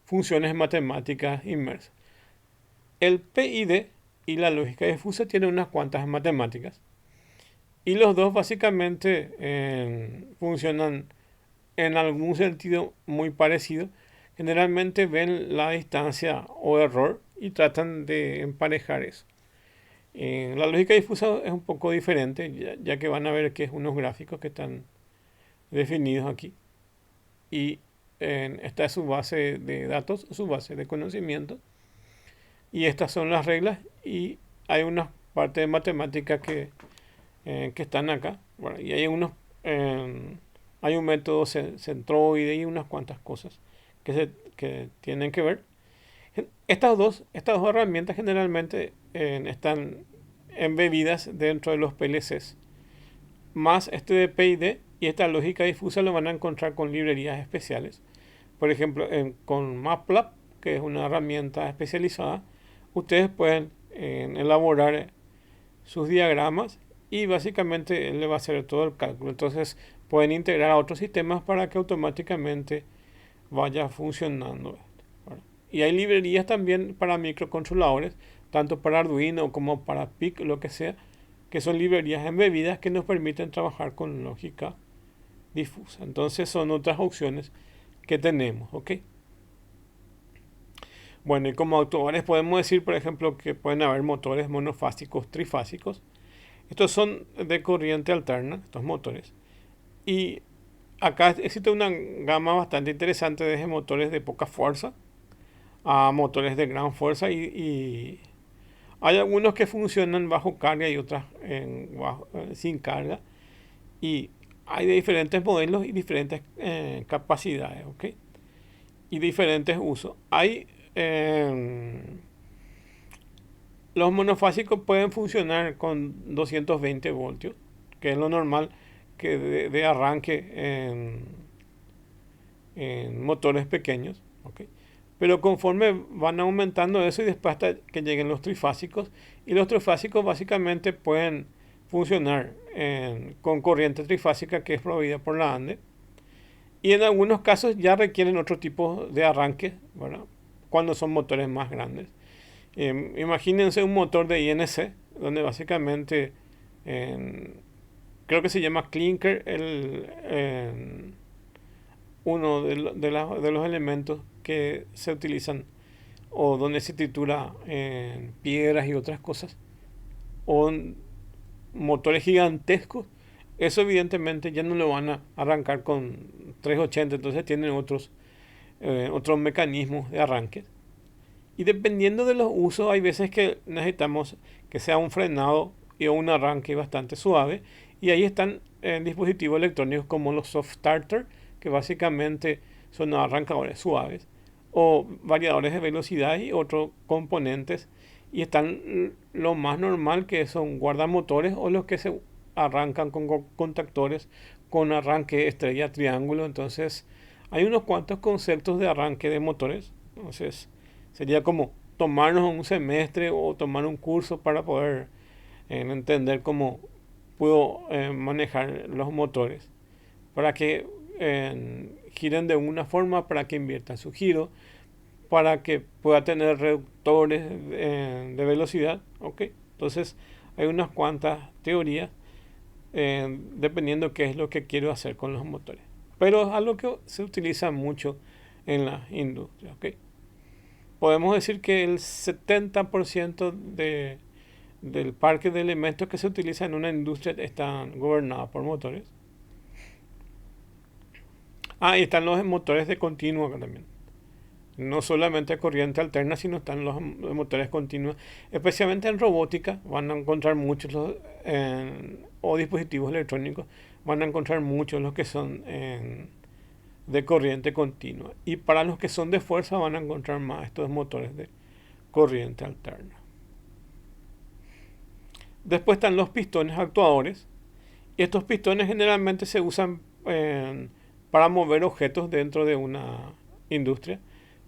funciones matemáticas inmersas. El PID y la lógica difusa tienen unas cuantas matemáticas y los dos básicamente funcionan en algún sentido muy parecido. Generalmente ven la distancia o error y tratan de emparejar eso. La lógica difusa es un poco diferente, ya que van a ver que es unos gráficos que están definidos aquí. Y esta es su base de datos, su base de conocimiento. Y estas son las reglas y hay unas partes de matemática que están acá. Bueno, y hay un método centroide y unas cuantas cosas que tienen que ver. Estas dos herramientas generalmente están embebidas dentro de los PLCs. Más este de PID y esta lógica difusa lo van a encontrar con librerías especiales. Por ejemplo, con MATLAB, que es una herramienta especializada, ustedes pueden elaborar sus diagramas y básicamente él le va a hacer todo el cálculo. Entonces pueden integrar a otros sistemas para que automáticamente vaya funcionando. Y hay librerías también para microcontroladores, tanto para Arduino como para PIC, lo que sea, que son librerías embebidas que nos permiten trabajar con lógica difusa. Entonces son otras opciones que tenemos, ¿ok? Bueno, y como autores podemos decir, por ejemplo, que pueden haber motores monofásicos, trifásicos. Estos son de corriente alterna, estos motores. Y acá existe una gama bastante interesante de motores de poca fuerza a motores de gran fuerza y hay algunos que funcionan bajo carga y otras sin carga. Y hay de diferentes modelos y diferentes capacidades, ¿ok? Y diferentes usos. Los monofásicos pueden funcionar con 220 voltios, que es lo normal que de arranque en motores pequeños, ¿ok? Pero conforme van aumentando eso y después hasta que lleguen los trifásicos, y los trifásicos básicamente pueden funcionar con corriente trifásica que es proveída por la ANDE. Y en algunos casos ya requieren otro tipo de arranque, ¿verdad? Cuando son motores más grandes. Imagínense un motor de INC, donde básicamente creo que se llama clinker, uno de los elementos que se utilizan o donde se tritura piedras y otras cosas, o motores gigantescos. Eso evidentemente ya no lo van a arrancar con 380, entonces tienen otros mecanismos de arranque. Y dependiendo de los usos, hay veces que necesitamos que sea un frenado y un arranque bastante suave. Y ahí están dispositivos electrónicos como los soft starter, que básicamente son arrancadores suaves, o variadores de velocidad y otros componentes. Y están lo más normal, que son guardamotores o los que se arrancan con contactores con arranque estrella triángulo. Entonces hay unos cuantos conceptos de arranque de motores. Entonces sería como tomarnos un semestre o tomar un curso para poder entender cómo puedo manejar los motores para que giren de una forma, para que inviertan su giro, para que pueda tener reductores de velocidad, ¿ok? Entonces hay unas cuantas teorías dependiendo qué es lo que quiero hacer con los motores. Pero es algo que se utiliza mucho en la industria. ¿Ok? Podemos decir que el 70% del parque de elementos que se utiliza en una industria están gobernados por motores. Ah, y están los motores de continuo acá también. No solamente corriente alterna, sino están los motores continuos. Especialmente en robótica van a encontrar muchos o dispositivos electrónicos, van a encontrar muchos los que son de corriente continua. Y para los que son de fuerza van a encontrar más estos motores de corriente alterna. Después están los pistones actuadores. Y estos pistones generalmente se usan para mover objetos dentro de una industria.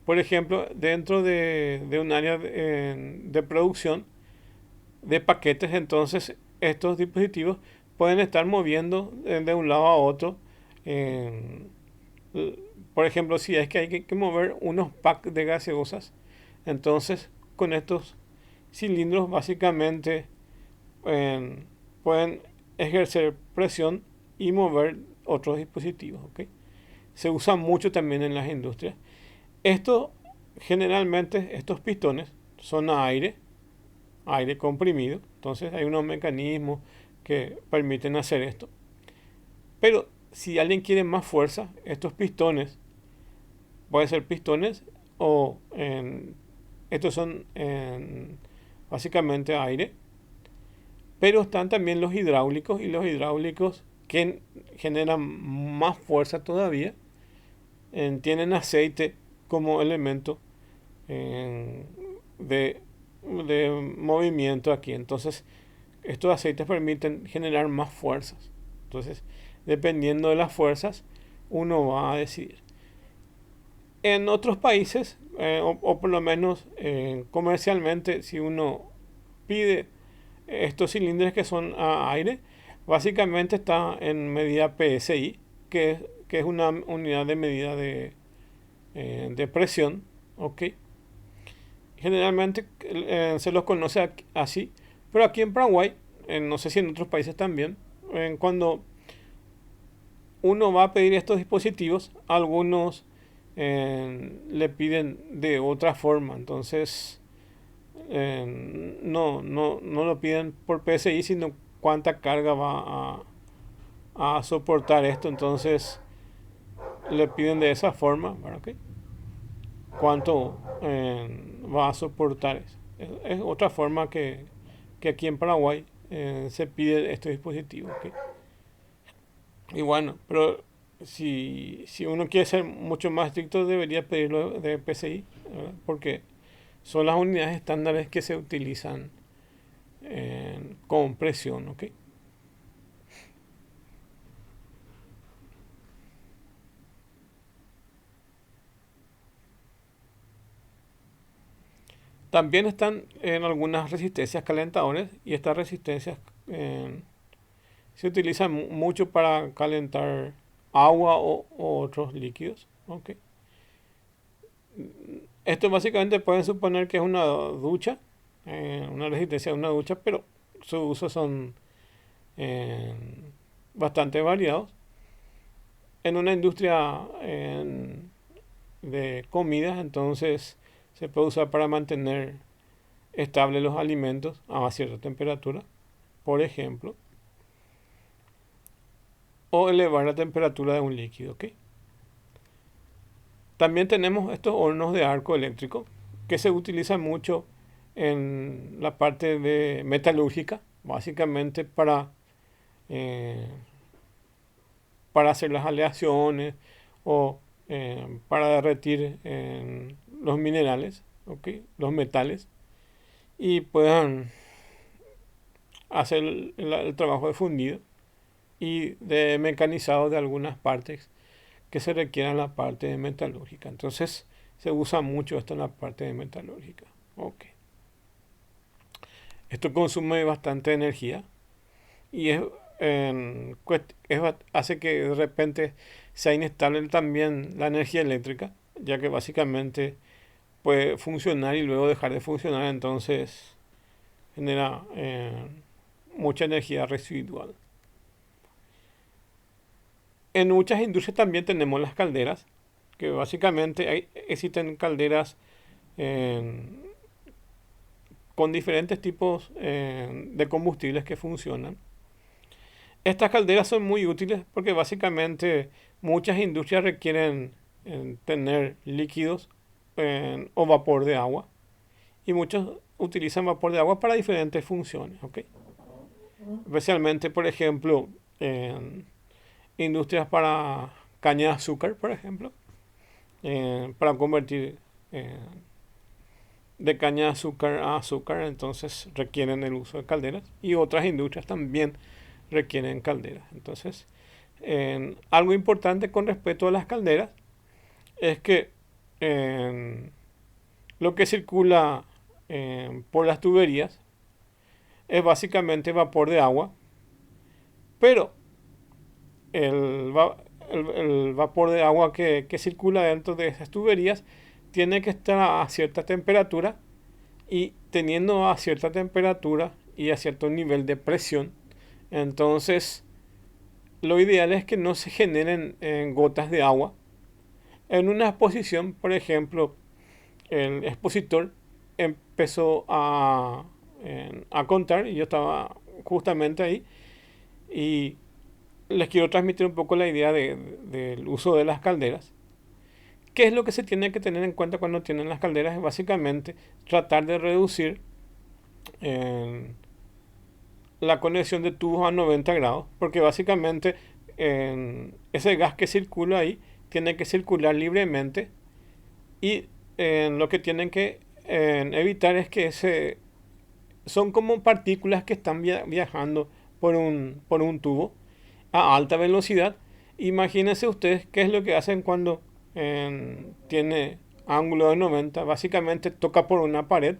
Por ejemplo, dentro de un área de producción de paquetes, entonces estos dispositivos pueden estar moviendo de un lado a otro. Por ejemplo, si es que hay que mover unos packs de gaseosas, entonces con estos cilindros básicamente pueden ejercer presión y mover otros dispositivos. ¿Ok? Se usa mucho también en las industrias. Esto, generalmente, estos pistones son a aire comprimido. Entonces hay unos mecanismos que permiten hacer esto. Pero si alguien quiere más fuerza, estos pistones, pueden ser pistones o estos son básicamente aire. Pero están también los hidráulicos, y los hidráulicos que generan más fuerza todavía, tienen aceite como elemento de movimiento aquí. Entonces, estos aceites permiten generar más fuerzas. Entonces, dependiendo de las fuerzas, uno va a decidir. En otros países, o por lo menos comercialmente, si uno pide estos cilindros que son a aire, básicamente está en medida PSI, que es una unidad de medida de presión. ¿Ok? Generalmente se los conoce así, pero aquí en Paraguay, no sé si en otros países también, cuando uno va a pedir estos dispositivos, algunos le piden de otra forma. Entonces no lo piden por PSI, sino cuánta carga va a soportar esto. Entonces le piden de esa forma, ¿okay? Cuánto va a soportar eso. Es otra forma que aquí en Paraguay se pide este dispositivo. ¿Okay? Y bueno, pero si uno quiere ser mucho más estricto, debería pedirlo de PSI, ¿verdad? Porque son las unidades estándares que se utilizan con presión. ¿Ok? También están en algunas resistencias calentadoras, y estas resistencias se utilizan mucho para calentar agua o otros líquidos. ¿Ok? Esto básicamente pueden suponer que es una ducha, una resistencia de una ducha, pero sus usos son eh, bastante variados. En una industria de comidas, entonces se puede usar para mantener estables los alimentos a cierta temperatura, por ejemplo, o elevar la temperatura de un líquido. ¿Ok? También tenemos estos hornos de arco eléctrico que se utilizan mucho en la parte de metalúrgica, básicamente eh, para hacer las aleaciones o para derretir los minerales, ¿okay? Los metales, y puedan hacer el trabajo de fundido y de mecanizado de algunas partes que se requieran en la parte de metalúrgica. Entonces se usa mucho esto en la parte de metalúrgica. Okay. Esto consume bastante energía y hace que de repente sea inestable también la energía eléctrica, ya que básicamente puede funcionar y luego dejar de funcionar. Entonces genera mucha energía residual. En muchas industrias también tenemos las calderas, que básicamente existen calderas con diferentes tipos de combustibles que funcionan. Estas calderas son muy útiles porque básicamente muchas industrias requieren tener líquidos o vapor de agua, y muchos utilizan vapor de agua para diferentes funciones, ¿ok? Especialmente, por ejemplo, en industrias para caña de azúcar, por ejemplo, para convertir de caña de azúcar a azúcar, entonces requieren el uso de calderas, y otras industrias también requieren calderas. Entonces, algo importante con respecto a las calderas es que lo que circula por las tuberías es básicamente vapor de agua, pero el vapor de agua que circula dentro de esas tuberías tiene que estar a cierta temperatura, y teniendo a cierta temperatura y a cierto nivel de presión, entonces lo ideal es que no se generen gotas de agua. En una exposición, por ejemplo, el expositor empezó a contar, y yo estaba justamente ahí, y les quiero transmitir un poco la idea del uso de las calderas. ¿Qué es lo que se tiene que tener en cuenta cuando tienen las calderas? Es básicamente tratar de reducir la conexión de tubos a 90 grados, porque básicamente ese gas que circula ahí tiene que circular libremente, y lo que tienen que evitar es que son como partículas que están viajando por un tubo a alta velocidad. Imagínense ustedes qué es lo que hacen cuando tiene ángulo de 90, básicamente toca por una pared,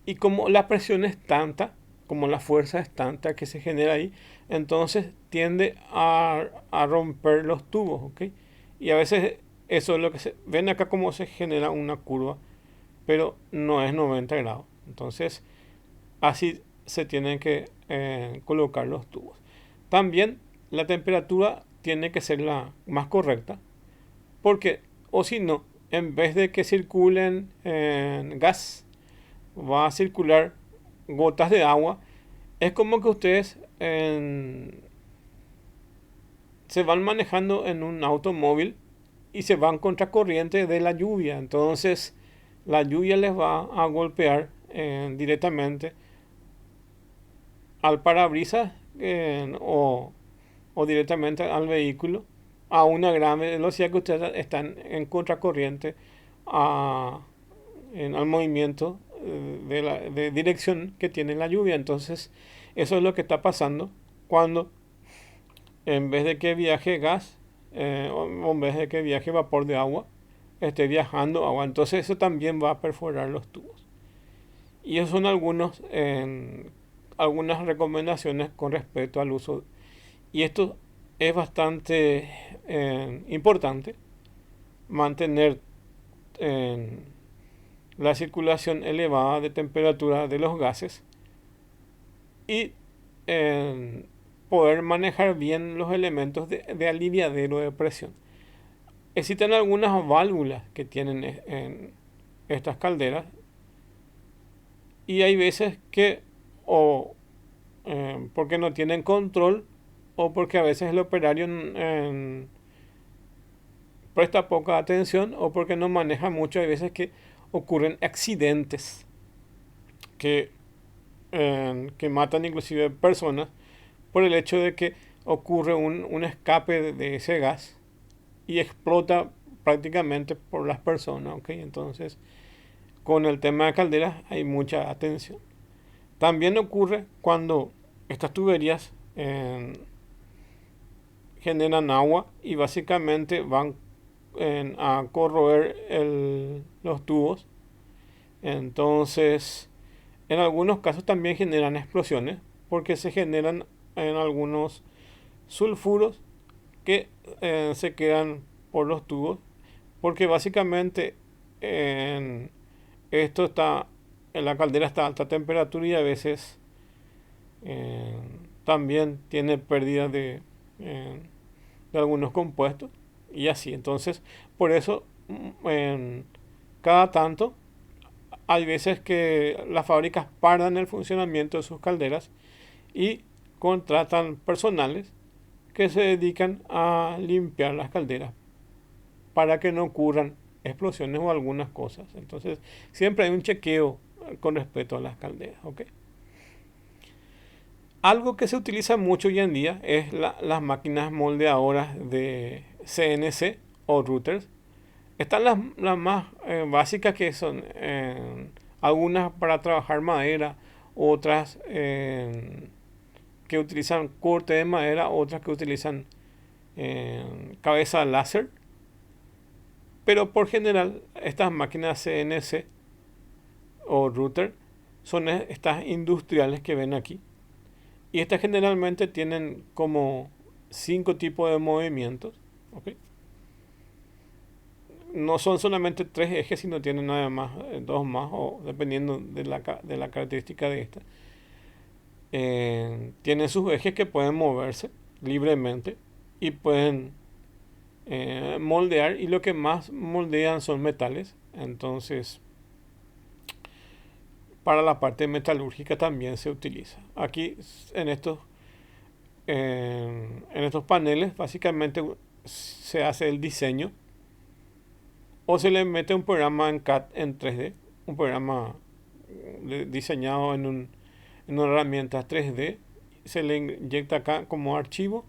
y como la presión es tanta, como la fuerza es tanta que se genera ahí, entonces tiende a romper los tubos, ¿ok? Y a veces eso es lo que ven acá, como se genera una curva, pero no es 90 grados. Entonces así se tienen que colocar los tubos. También la temperatura tiene que ser la más correcta, porque o si no, en vez de que circulen gas, va a circular gotas de agua. Es como que ustedes se van manejando en un automóvil y se van contra corriente de la lluvia. Entonces la lluvia les va a golpear directamente al parabrisas, o directamente al vehículo a una gran velocidad, que ustedes están en contracorriente al movimiento de dirección que tiene la lluvia. Entonces eso es lo que está pasando cuando, en vez de que viaje gas, o en vez de que viaje vapor de agua, esté viajando agua. Entonces eso también va a perforar los tubos. Y esos son algunas recomendaciones con respecto al uso. Y esto es bastante importante, mantener la circulación elevada de temperatura de los gases, y poder manejar bien los elementos de aliviadero de presión. Existen algunas válvulas que tienen en estas calderas, y hay veces que porque no tienen control, o porque a veces el operario presta poca atención, o porque no maneja mucho. Hay veces que ocurren accidentes que matan inclusive personas, por el hecho de que ocurre un escape de ese gas y explota prácticamente por las personas, ¿ok? Entonces, con el tema de calderas hay mucha atención. También ocurre cuando estas tuberías generan agua, y básicamente van a corroer los tubos. Entonces, en algunos casos también generan explosiones, porque se generan en algunos sulfuros que se quedan por los tubos, porque básicamente esto está en la caldera, está a alta temperatura, y a veces eh, también tiene pérdida de algunos compuestos y así. Entonces, por eso, cada tanto, hay veces que las fábricas paran el funcionamiento de sus calderas y contratan personales que se dedican a limpiar las calderas para que no ocurran explosiones o algunas cosas. Entonces, siempre hay un chequeo con respecto a las calderas, ¿ok? Algo que se utiliza mucho hoy en día es las máquinas moldeadoras de CNC o routers. Están las más básicas, que son algunas para trabajar madera, otras que utilizan corte de madera, otras que utilizan cabeza láser. Pero por general, estas máquinas CNC o router son estas industriales que ven aquí. Y estas generalmente tienen como 5 tipos de movimientos. ¿Ok? No son solamente 3 ejes, sino tienen además 2 más, o dependiendo de la característica de esta. Tienen sus ejes que pueden moverse libremente y pueden moldear, y lo que más moldean son metales. Entonces, para la parte metalúrgica también se utiliza. Aquí en estos paneles básicamente se hace el diseño o se le mete un programa en CAD en 3D, un programa diseñado en una herramienta 3D, se le inyecta acá como archivo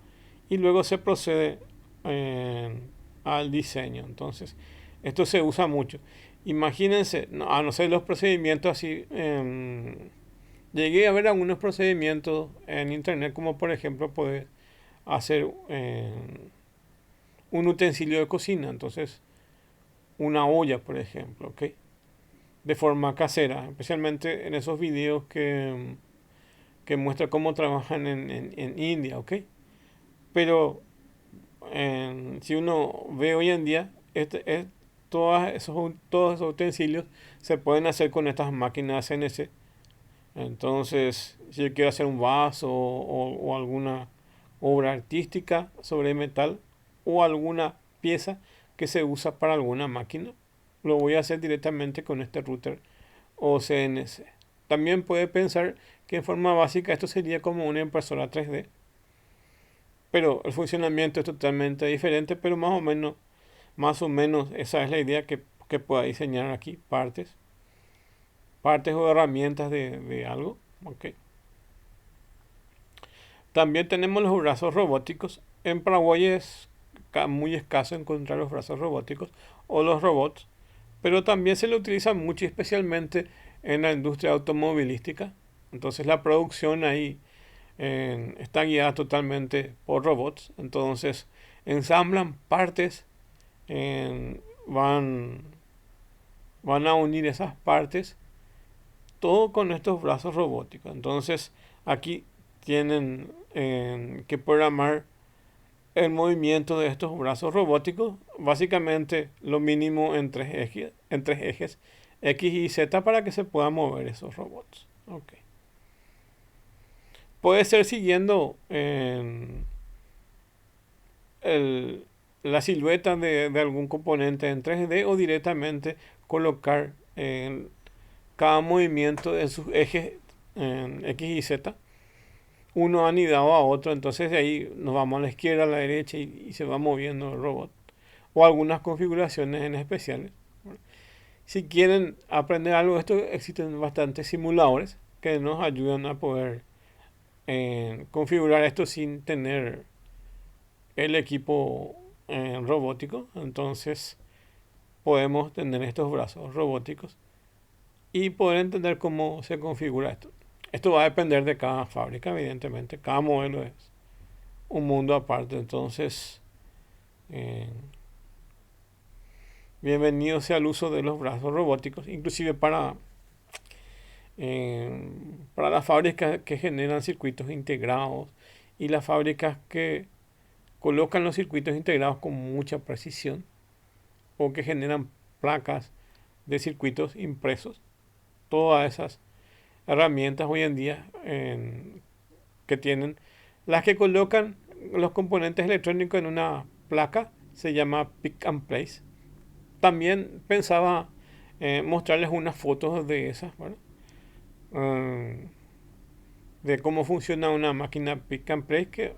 y luego se procede al diseño. Entonces, esto se usa mucho. Imagínense, a no ser los procedimientos así, llegué a ver algunos procedimientos en internet, como por ejemplo poder hacer un utensilio de cocina. Entonces, una olla, por ejemplo, ¿ok? De forma casera, especialmente en esos videos que muestra cómo trabajan en India, ¿ok? Pero si uno ve hoy en día, todos esos utensilios se pueden hacer con estas máquinas CNC. Entonces, si yo quiero hacer un vaso o alguna obra artística sobre metal o alguna pieza que se usa para alguna máquina, lo voy a hacer directamente con este router o CNC. También puede pensar que en forma básica esto sería como una impresora 3D, pero el funcionamiento es totalmente diferente, pero más o menos esa es la idea, que pueda diseñar aquí partes o herramientas de algo. Okay. También tenemos los brazos robóticos. En Paraguay es muy escaso encontrar los brazos robóticos o los robots, pero también se le utiliza mucho, especialmente en la industria automovilística. Entonces la producción ahí está guiada totalmente por robots. Entonces ensamblan partes, en- van, van a unir esas partes, todo con estos brazos robóticos. Entonces aquí tienen que programar el movimiento de estos brazos robóticos, básicamente lo mínimo en tres ejes X y Z, para que se puedan mover esos robots. Okay. Puede ser siguiendo el- la silueta de algún componente en 3D, o directamente colocar cada movimiento en sus ejes en X y Z, uno anidado a otro. Entonces de ahí nos vamos a la izquierda, a la derecha, y se va moviendo el robot. O algunas configuraciones en especiales. Si quieren aprender algo de esto, existen bastantes simuladores que nos ayudan a poder configurar esto sin tener el equipo robótico. Entonces podemos tener estos brazos robóticos y poder entender cómo se configura esto. Esto va a depender de cada fábrica, evidentemente. Cada modelo es un mundo aparte. Entonces, eh, bienvenido sea el uso de los brazos robóticos, inclusive para las fábricas que generan circuitos integrados y las fábricas que colocan los circuitos integrados con mucha precisión, o que generan placas de circuitos impresos. Todas esas herramientas hoy en día que tienen, las que colocan los componentes electrónicos en una placa, se llama pick and place. También pensaba mostrarles unas fotos de esas, ¿verdad? Mm, de cómo funciona una máquina pick and place que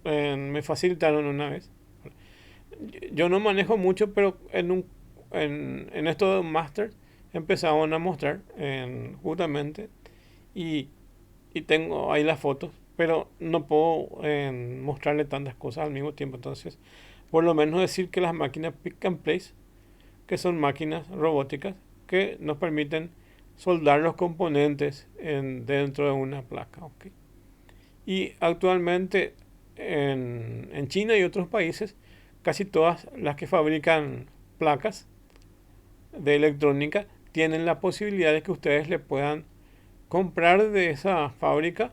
me facilitaron una vez. Yo no manejo mucho, pero en esto de Master empezaron a mostrar justamente y, y tengo ahí las fotos, pero no puedo mostrarle tantas cosas al mismo tiempo. Entonces, por lo menos decir que las máquinas pick and place, que son máquinas robóticas que nos permiten soldar los componentes dentro de una placa. ¿Okay? Y actualmente en China y otros países, casi todas las que fabrican placas de electrónica tienen la posibilidad de que ustedes le puedan comprar de esa fábrica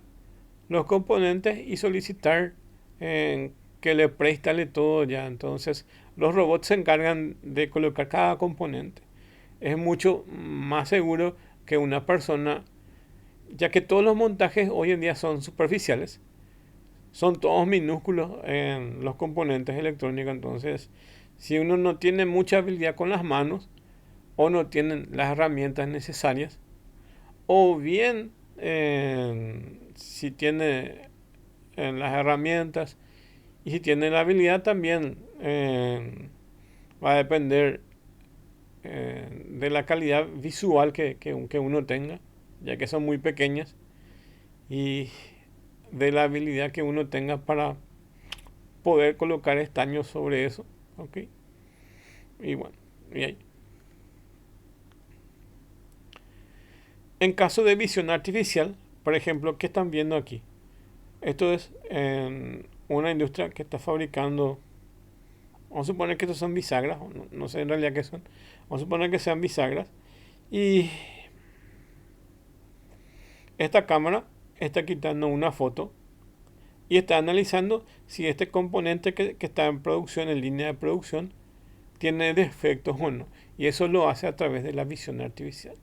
los componentes y solicitar que le preinstale todo ya. Entonces los robots se encargan de colocar cada componente. Es mucho más seguro que una persona, ya que todos los montajes hoy en día son superficiales, son todos minúsculos en los componentes electrónicos. Entonces, si uno no tiene mucha habilidad con las manos o no tienen las herramientas necesarias, o bien si tiene las herramientas y si tiene la habilidad también, va a depender de la calidad visual que uno tenga, ya que son muy pequeñas, y de la habilidad que uno tenga para poder colocar estaños sobre eso. ¿Ok? Y bueno, y ahí. En caso de visión artificial, por ejemplo, ¿qué están viendo aquí? Esto es una industria que está fabricando, vamos a suponer que estos son bisagras, no sé en realidad qué son, vamos a suponer que sean bisagras, y esta cámara está quitando una foto y está analizando si este componente que está en producción, en línea de producción, tiene defectos o no. Y eso lo hace a través de la visión artificial.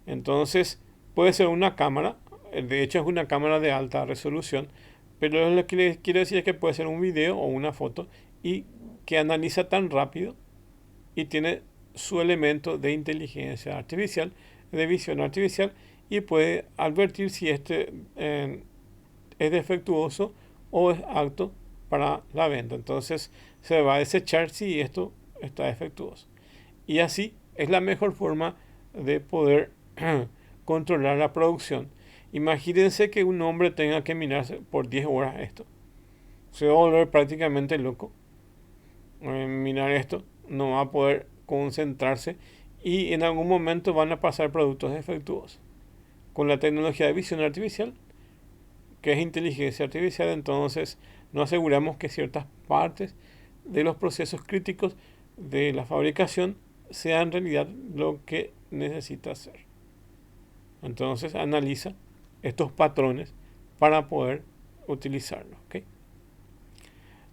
Entonces, puede ser una cámara, de hecho es una cámara de alta resolución, pero lo que les quiero decir es que puede ser un video o una foto y que analiza tan rápido y tiene su elemento de inteligencia artificial, de visión artificial, y puede advertir si este es defectuoso o es apto para la venta. Entonces se va a desechar si esto está defectuoso. Y así es la mejor forma de poder controlar la producción. Imagínense que un hombre tenga que mirarse por 10 horas esto. Se va a volver prácticamente loco. Mirar esto, no va a poder concentrarse y en algún momento van a pasar productos defectuosos. Con la tecnología de visión artificial, que es inteligencia artificial, entonces nos aseguramos que ciertas partes de los procesos críticos de la fabricación sean en realidad lo que necesita hacer. Entonces analiza estos patrones para poder utilizarlos. ¿Okay?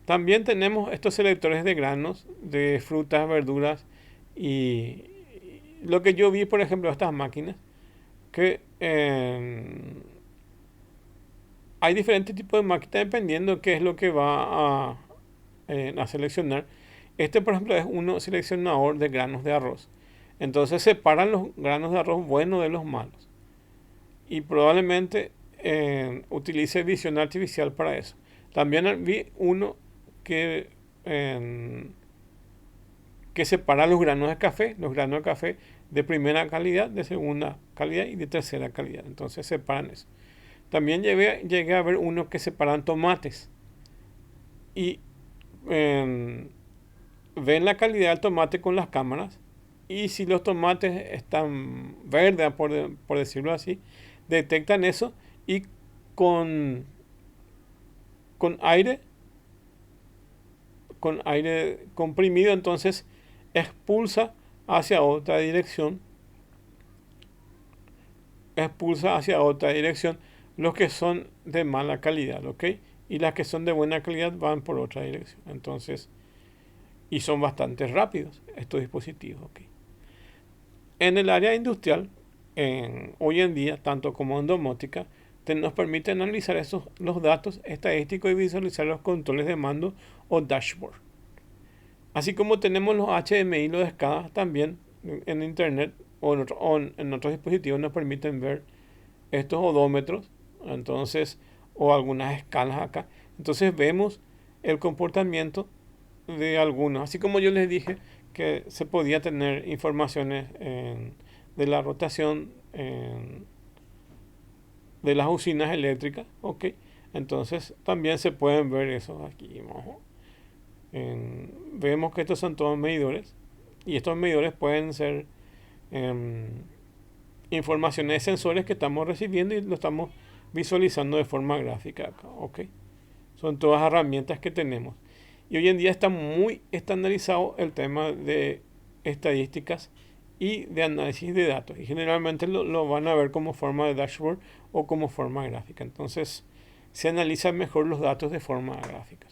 También tenemos estos selectores de granos, de frutas, verduras y lo que yo vi, por ejemplo, estas máquinas, que hay diferentes tipos de máquinas dependiendo de qué es lo que va a seleccionar. Este, por ejemplo, es uno seleccionador de granos de arroz. Entonces separan los granos de arroz buenos de los malos. Y probablemente utilice visión artificial para eso. También vi uno que separa los granos de café de primera calidad, de segunda calidad y de tercera calidad. Entonces separan eso. También llegué a ver uno que separan tomates y ven la calidad del tomate con las cámaras, y si los tomates están verdes, por decirlo así, detectan eso y con aire comprimido, entonces expulsa hacia otra dirección los que son de mala calidad, ¿ok? Y las que son de buena calidad van por otra dirección. Entonces, y son bastante rápidos estos dispositivos, ¿ok? En el área industrial, hoy en día, tanto como en domótica, nos permite analizar los datos estadísticos y visualizar los controles de mando o dashboard. Así como tenemos los HMI y los SCADA también en Internet o en otros dispositivos nos permiten ver estos odómetros, entonces, o algunas escalas acá. Entonces vemos el comportamiento de algunos. Así como yo les dije que se podía tener informaciones de la rotación de las usinas eléctricas, ok. Entonces también se pueden ver eso aquí. Vemos que estos son todos medidores y estos medidores pueden ser informaciones de sensores que estamos recibiendo y lo estamos visualizando de forma gráfica acá, ok. Son todas herramientas que tenemos. Y hoy en día está muy estandarizado el tema de estadísticas y de análisis de datos. Y generalmente lo van a ver como forma de dashboard o como forma gráfica. Entonces se analizan mejor los datos de forma gráfica.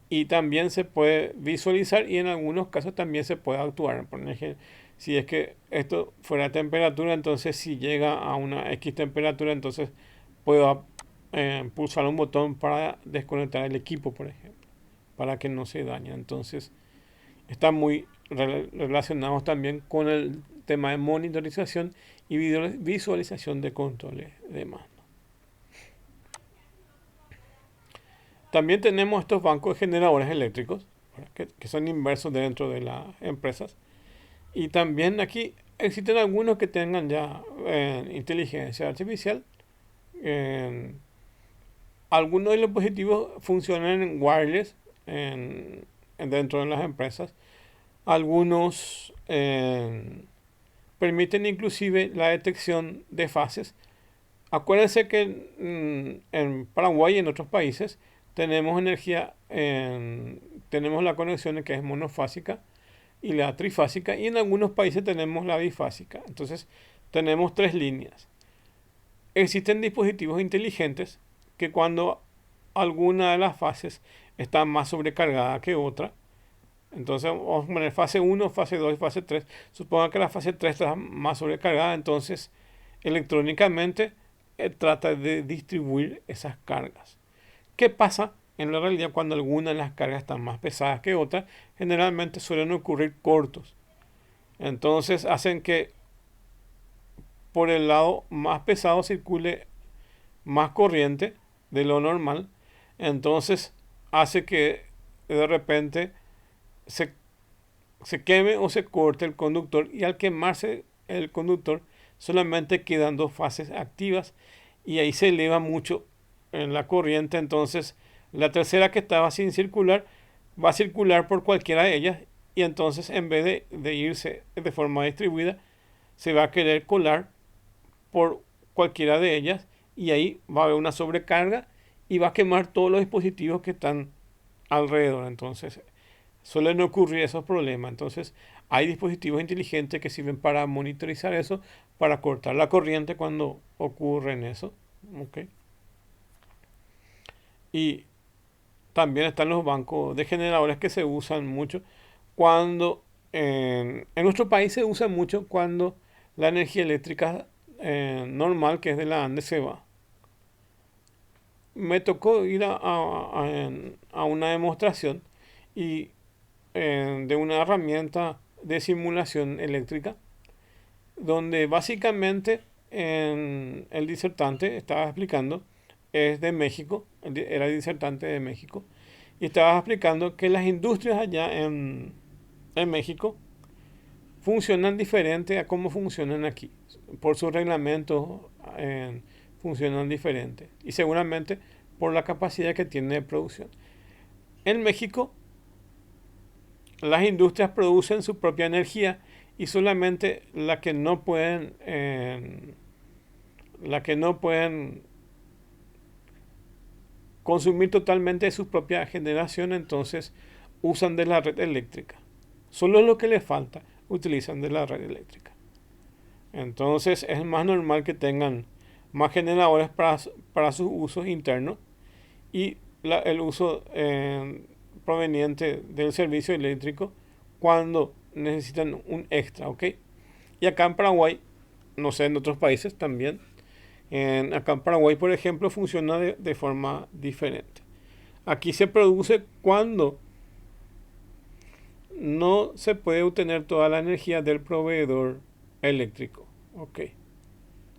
Y también se puede visualizar y en algunos casos también se puede actuar. Por ejemplo, si es que esto fuera temperatura, entonces si llega a una X temperatura, entonces puedo pulsar un botón para desconectar el equipo, por ejemplo, para que no se dañe. Entonces están muy relacionados también con el tema de monitorización y visualización de controles de mando. También tenemos estos bancos de generadores eléctricos que son inversos dentro de las empresas. Y también aquí existen algunos que tengan ya inteligencia artificial. Algunos de los dispositivos funcionan en wireless dentro de las empresas. Algunos permiten inclusive la detección de fases. Acuérdense que en Paraguay y en otros países tenemos energía, tenemos la conexión que es monofásica y la trifásica, y en algunos países tenemos la bifásica. Entonces tenemos tres líneas. Existen dispositivos inteligentes que cuando alguna de las fases está más sobrecargada que otra, entonces vamos a poner fase 1, fase 2 y fase 3. Suponga que la fase 3 está más sobrecargada, entonces electrónicamente trata de distribuir esas cargas. ¿Qué pasa en la realidad cuando alguna de las cargas están más pesadas que otras? Generalmente suelen ocurrir cortos. Entonces hacen que por el lado más pesado circule más corriente de lo normal. Entonces hace que de repente se queme o se corte el conductor, y al quemarse el conductor solamente quedan dos fases activas y ahí se eleva mucho en la corriente. Entonces la tercera, que estaba sin circular, va a circular por cualquiera de ellas, y entonces en vez de irse de forma distribuida se va a querer colar por cualquiera de ellas, y ahí va a haber una sobrecarga y va a quemar todos los dispositivos que están alrededor. Entonces suelen ocurrir esos problemas. Entonces hay dispositivos inteligentes que sirven para monitorizar eso, para cortar la corriente cuando ocurre eso. ¿Okay? Y también están los bancos de generadores que se usan mucho cuando en nuestro país se usa mucho cuando la energía eléctrica normal, que es de la ANDE, se va. Me tocó ir a una demostración y de una herramienta de simulación eléctrica, donde básicamente el disertante estaba explicando, es de México, era disertante de México, y estaba explicando que las industrias allá en México funcionan diferente a cómo funcionan aquí. Por sus reglamentos funcionan diferente, y seguramente por la capacidad que tiene de producción. En México las industrias producen su propia energía, y solamente la que no pueden consumir totalmente de su propia generación, entonces usan de la red eléctrica. Solo lo que les falta utilizan de la red eléctrica. Entonces es más normal que tengan más generadores para sus usos internos, y el uso proveniente del servicio eléctrico cuando necesitan un extra, ¿ok? Y acá en Paraguay, no sé, en otros países también, Acá en Paraguay, por ejemplo, funciona de forma diferente. Aquí se produce cuando no se puede obtener toda la energía del proveedor eléctrico. Ok.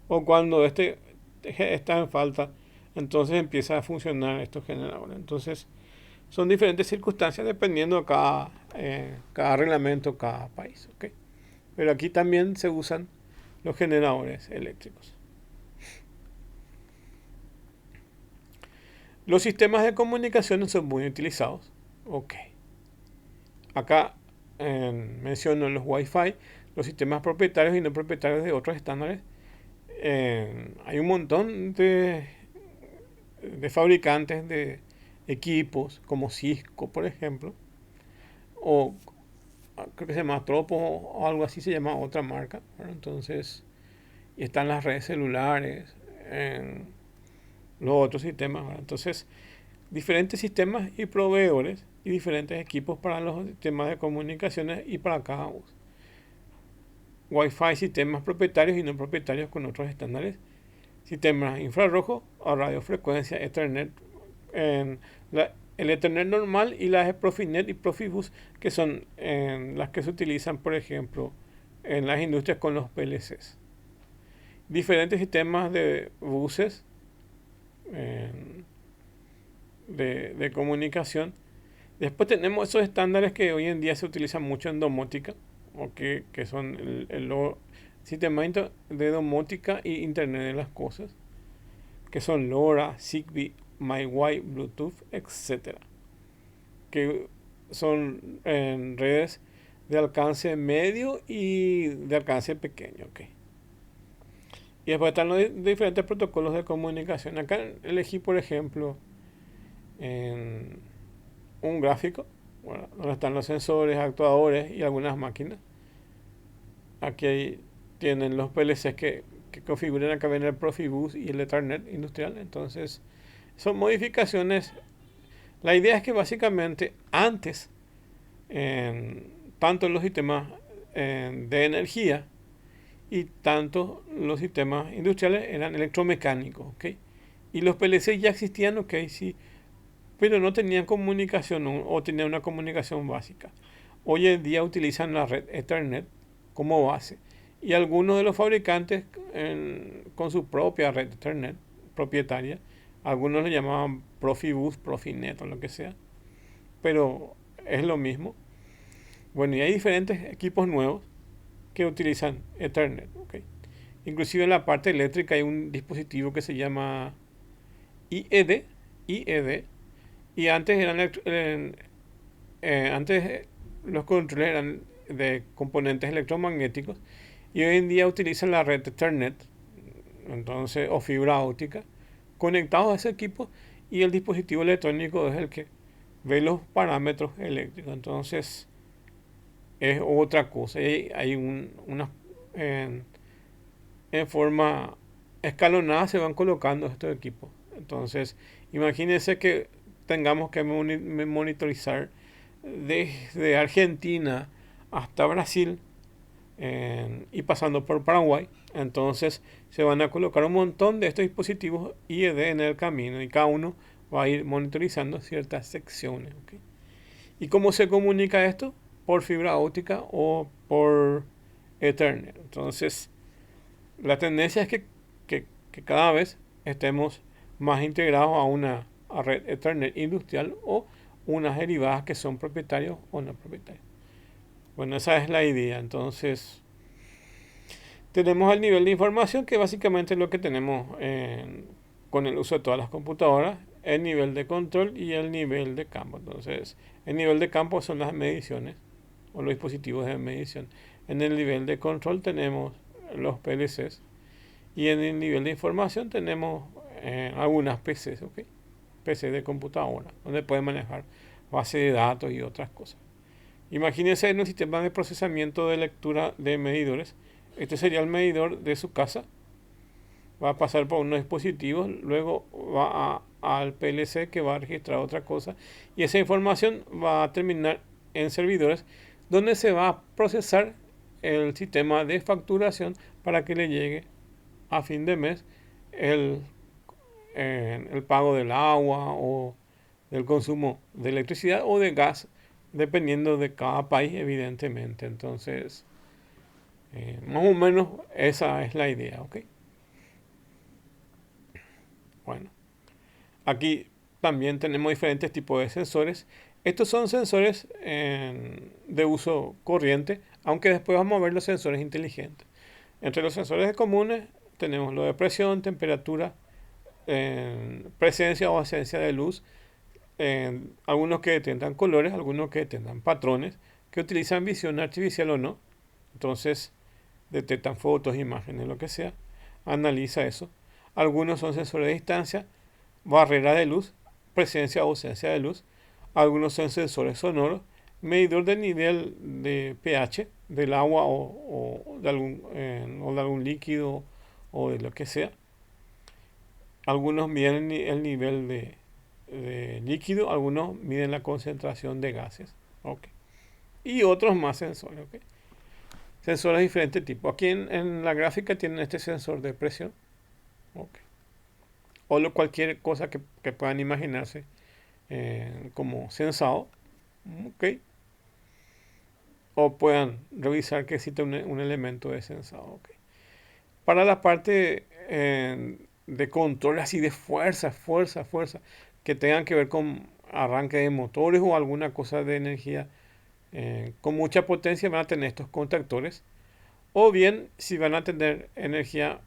O cuando este está en falta, entonces empieza a funcionar estos generadores. Entonces, son diferentes circunstancias dependiendo de cada reglamento, cada país. ¿Ok? Pero aquí también se usan los generadores eléctricos. Los sistemas de comunicación son muy utilizados. Ok. Acá menciono los Wi-Fi, los sistemas propietarios y no propietarios de otros estándares. Hay un montón de fabricantes de equipos como Cisco, por ejemplo, o creo que se llama Tropo o algo así, se llama otra marca, ¿verdad? Entonces, y están las redes celulares, en los otros sistemas, ¿verdad? Entonces, diferentes sistemas y proveedores y diferentes equipos para los sistemas de comunicaciones y para cada uso. Wi-Fi, sistemas propietarios y no propietarios con otros estándares, sistemas infrarrojo o radiofrecuencia, Ethernet, el Ethernet normal y las Profinet y Profibus, que son las que se utilizan, por ejemplo, en las industrias con los PLCs. Diferentes sistemas de buses de comunicación. Después tenemos esos estándares que hoy en día se utilizan mucho en domótica, o que son el sistema de domótica y Internet de las cosas, que son LoRa, Zigbee, MiWi, Bluetooth, etcétera, que son redes de alcance medio y de alcance pequeño. Okay. Y después están los diferentes protocolos de comunicación. Acá elegí, por ejemplo, un gráfico, bueno, donde están los sensores, actuadores y algunas máquinas. Aquí tienen los PLCs que configuran acá en el Profibus y el Ethernet industrial. Entonces, son modificaciones. La idea es que básicamente antes, tanto los sistemas de energía y tanto los sistemas industriales eran electromecánicos, ¿ok? Y los PLC ya existían, ok, sí, pero no tenían comunicación o tenían una comunicación básica. Hoy en día utilizan la red Ethernet como base y algunos de los fabricantes con su propia red Ethernet propietaria, algunos le llamaban Profibus, Profinet o lo que sea, pero es lo mismo. Bueno, y hay diferentes equipos nuevos que utilizan Ethernet, ¿okay? Inclusive en la parte eléctrica hay un dispositivo que se llama IED, y antes antes los controles eran de componentes electromagnéticos y hoy en día utilizan la red Ethernet, entonces, o fibra óptica, conectados a ese equipo, y el dispositivo electrónico es el que ve los parámetros eléctricos. Entonces, es otra cosa. Hay en forma escalonada se van colocando estos equipos. Entonces, imagínense que tengamos que monitorizar desde Argentina hasta Brasil y pasando por Paraguay. Entonces, se van a colocar un montón de estos dispositivos IED en el camino y cada uno va a ir monitorizando ciertas secciones. ¿Okay? ¿Y cómo se comunica esto? Por fibra óptica o por Ethernet. Entonces, la tendencia es que cada vez estemos más integrados a una red Ethernet industrial o unas derivadas que son propietarios o no propietarios. Bueno, esa es la idea. Entonces, tenemos el nivel de información, que básicamente es lo que tenemos con el uso de todas las computadoras, el nivel de control y el nivel de campo. Entonces, el nivel de campo son las mediciones o los dispositivos de medición. En el nivel de control tenemos los PLCs y en el nivel de información tenemos algunas PCs, ¿okay? PC de computadora, donde pueden manejar base de datos y otras cosas. Imagínense en un sistema de procesamiento de lectura de medidores. Este sería el medidor de su casa. Va a pasar por unos dispositivos, luego va al PLC, que va a registrar otra cosa, y esa información va a terminar en servidores donde se va a procesar el sistema de facturación para que le llegue a fin de mes el, el pago del agua o del consumo de electricidad o de gas, dependiendo de cada país, evidentemente. Entonces, más o menos esa es la idea, ¿ok? Bueno, aquí también tenemos diferentes tipos de sensores. Estos son sensores de uso corriente, aunque después vamos a ver los sensores inteligentes. Entre los sensores comunes tenemos lo de presión, temperatura, presencia o ausencia de luz, algunos que detectan colores, algunos que detectan patrones, que utilizan visión artificial o no. Entonces detectan fotos, imágenes, lo que sea. Analiza eso. Algunos son sensores de distancia, barrera de luz, presencia o ausencia de luz. Algunos son sensores sonoros, medidor del nivel de pH del agua o de algún líquido o de lo que sea. Algunos miden el nivel de líquido, algunos miden la concentración de gases. Okay. Y otros más sensores. Okay. Sensores de diferentes tipos. Aquí en la gráfica tienen este sensor de presión. Okay. O cualquier cosa que puedan imaginarse como sensado. Okay. O puedan revisar que existe un elemento de sensado. Okay. Para la parte de control así de fuerza, que tengan que ver con arranque de motores o alguna cosa de energía con mucha potencia, van a tener estos contactores. O bien, si van a tener energía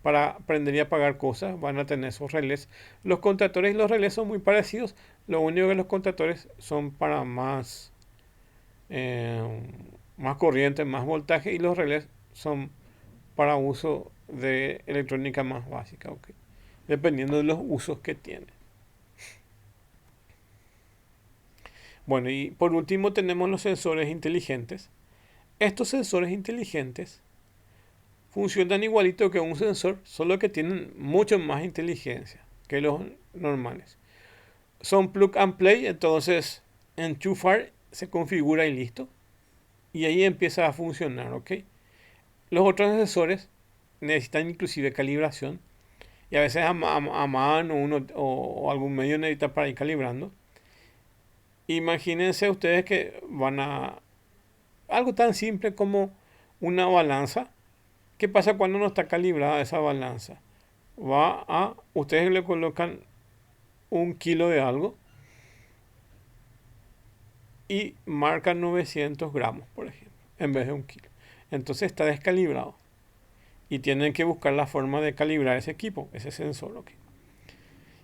para prender y apagar cosas, van a tener esos relés. Los contactores y los relés son muy parecidos. Lo único que los contactores son para eh, más corriente, más voltaje, y los relés son para uso de electrónica más básica, okay, dependiendo de los usos que tiene. Bueno, y por último tenemos los sensores inteligentes. Estos sensores inteligentes funcionan igualito que un sensor, solo que tienen mucho más inteligencia que los normales. Son plug and play, entonces enchufar, se configura y listo. Y ahí empieza a funcionar, ¿ok? Los otros sensores necesitan inclusive calibración. Y a veces a mano o algún medio necesita para ir calibrando. Imagínense ustedes que van a... Algo tan simple como una balanza. ¿Qué pasa cuando no está calibrada esa balanza? Ustedes le colocan 1 kilo de algo y marcan 900 gramos, por ejemplo, en vez de 1 kilo. Entonces está descalibrado. Y tienen que buscar la forma de calibrar ese equipo, ese sensor. ¿Okay?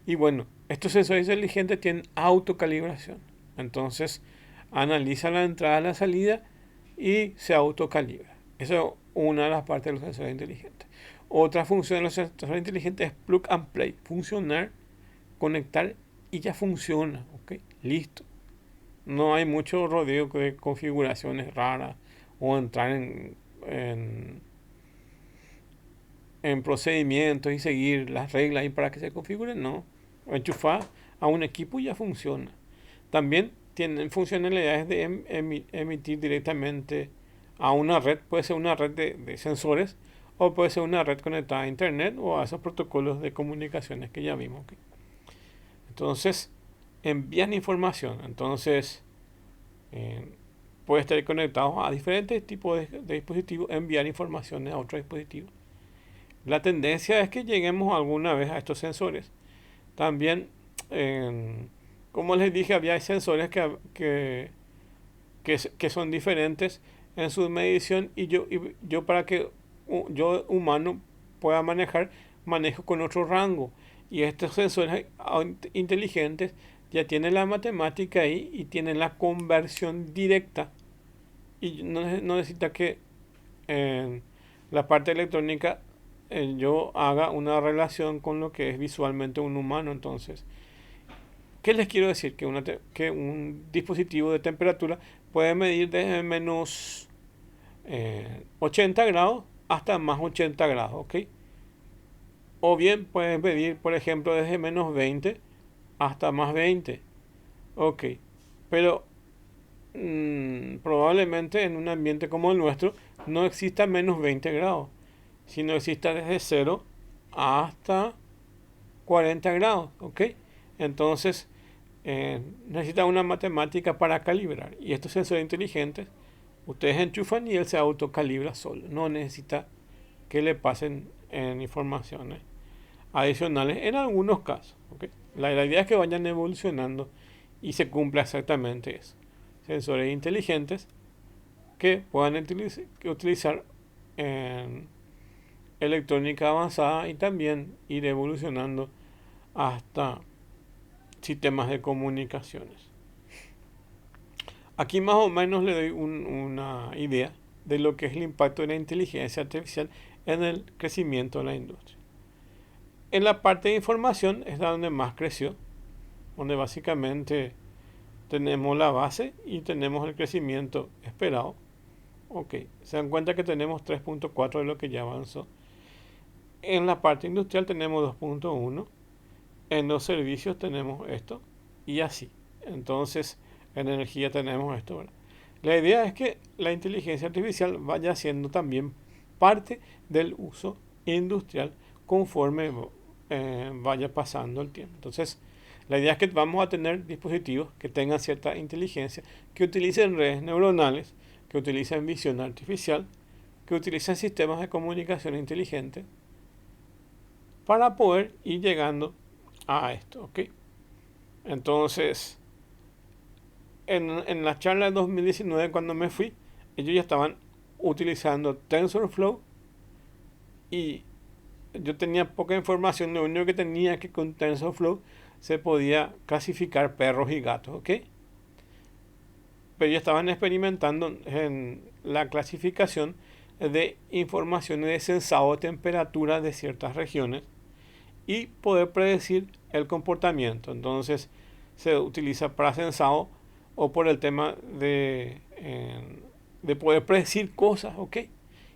Y bueno, estos sensores inteligentes tienen autocalibración. Entonces, analiza la entrada y la salida y se autocalibra. Esa es una de las partes de los sensores inteligentes. Otra función de los sensores inteligentes es plug and play. Funcionar, conectar y ya funciona. ¿Okay? Listo. No hay mucho rodeo de configuraciones raras o entrar en procedimientos y seguir las reglas y para que se configure. No. Enchufar a un equipo y ya funciona. También tienen funcionalidades de emitir directamente a una red. Puede ser una red de sensores o puede ser una red conectada a internet o a esos protocolos de comunicaciones que ya vimos. ¿Okay? Entonces, envían información. Entonces, puede estar conectado a diferentes tipos de dispositivos, enviar informaciones a otros dispositivos. La tendencia es que lleguemos alguna vez a estos sensores. También, como les dije, había sensores que son diferentes en su medición y yo para que yo humano pueda manejo con otro rango. Y estos sensores inteligentes ya tienen la matemática ahí y tienen la conversión directa. Y no necesita que en la parte electrónica yo haga una relación con lo que es visualmente un humano. Entonces, ¿qué les quiero decir? Que un dispositivo de temperatura puede medir desde menos 80 grados hasta más 80 grados, ¿ok? O bien puede medir, por ejemplo, desde menos 20 hasta más 20, ok. Pero probablemente en un ambiente como el nuestro no exista menos 20 grados. si no exista desde 0 hasta 40 grados, ¿ok? Entonces, necesita una matemática para calibrar. Y estos sensores inteligentes, ustedes enchufan y él se autocalibra solo. No necesita que le pasen informaciones adicionales en algunos casos, ¿ok? La idea es que vayan evolucionando y se cumpla exactamente eso. Sensores inteligentes que puedan utilizar en electrónica avanzada y también ir evolucionando hasta sistemas de comunicaciones. Aquí más o menos le doy una idea de lo que es el impacto de la inteligencia artificial en el crecimiento de la industria. En la parte de información es donde más creció, donde básicamente tenemos la base y tenemos el crecimiento esperado. Ok, se dan cuenta que tenemos 3.4 de lo que ya avanzó. En la parte industrial tenemos 2.1. En los servicios tenemos esto y así. Entonces, en energía tenemos esto, ¿verdad? La idea es que la inteligencia artificial vaya siendo también parte del uso industrial conforme vaya pasando el tiempo. Entonces, la idea es que vamos a tener dispositivos que tengan cierta inteligencia, que utilicen redes neuronales, que utilicen visión artificial, que utilicen sistemas de comunicación inteligentes para poder ir llegando a esto, ¿ok? Entonces, en la charla de 2019 cuando me fui, ellos ya estaban utilizando TensorFlow y yo tenía poca información, lo único que tenía que con TensorFlow se podía clasificar perros y gatos, ¿ok? Pero ya estaban experimentando en la clasificación de informaciones de sensado de temperatura de ciertas regiones y poder predecir el comportamiento. Entonces se utiliza para sensado o por el tema de poder predecir cosas, ¿ok?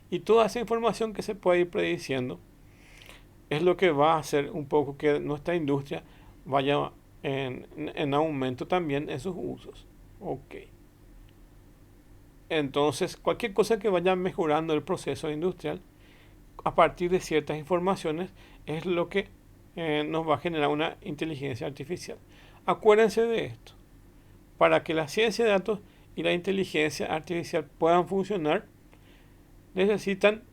Y toda esa información que se puede ir prediciendo es lo que va a hacer un poco que nuestra industria vaya en aumento también en sus usos. Ok. Entonces, cualquier cosa que vaya mejorando el proceso industrial a partir de ciertas informaciones es lo que nos va a generar una inteligencia artificial. Acuérdense de esto. Para que la ciencia de datos y la inteligencia artificial puedan funcionar, necesitan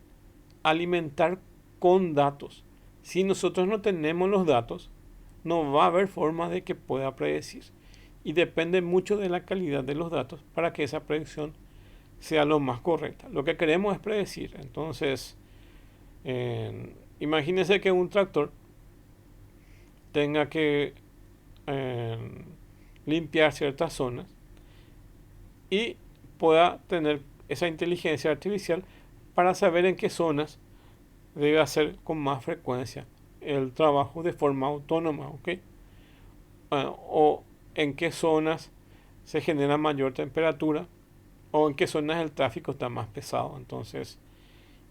alimentar con datos. Si nosotros no tenemos los datos, no va a haber forma de que pueda predecir. Y depende mucho de la calidad de los datos para que esa predicción sea lo más correcta. Lo que queremos es predecir. Entonces, imagínense que un tractor tenga que eh, limpiar ciertas zonas y pueda tener esa inteligencia artificial para saber en qué zonas debe hacer con más frecuencia el trabajo de forma autónoma, ¿ok? O en qué zonas se genera mayor temperatura o en qué zonas el tráfico está más pesado. Entonces,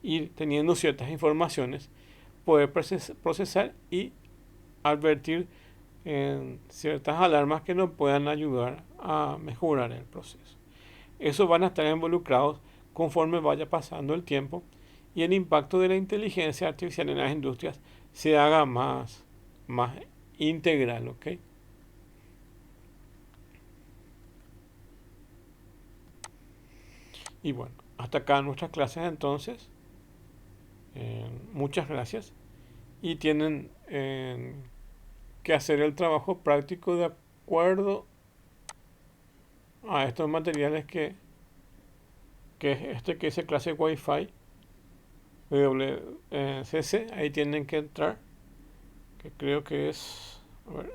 ir teniendo ciertas informaciones, poder procesar y advertir en ciertas alarmas que nos puedan ayudar a mejorar el proceso. Eso van a estar involucrados conforme vaya pasando el tiempo y el impacto de la inteligencia artificial en las industrias se haga más integral, ¿ok? Y bueno, hasta acá nuestras clases entonces. Muchas gracias. Y tienen que hacer el trabajo práctico de acuerdo a estos materiales que es que es clase Wi-Fi WCC. Ahí tienen que entrar, que creo que es, a ver,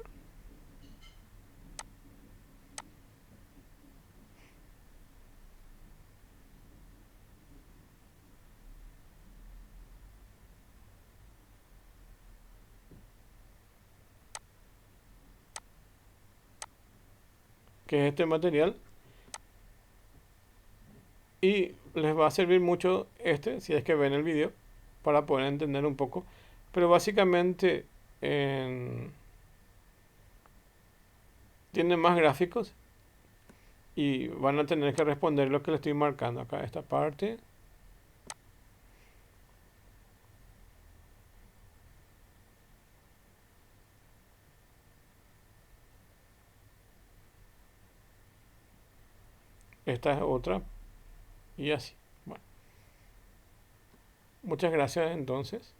que es este material y les va a servir mucho si es que ven el video para poder entender un poco, pero básicamente tiene más gráficos y van a tener que responder lo que le estoy marcando acá, esta parte. esta es otra, y así. Bueno, muchas gracias entonces.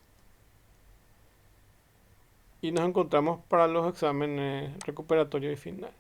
Y nos encontramos para los exámenes recuperatorios y final.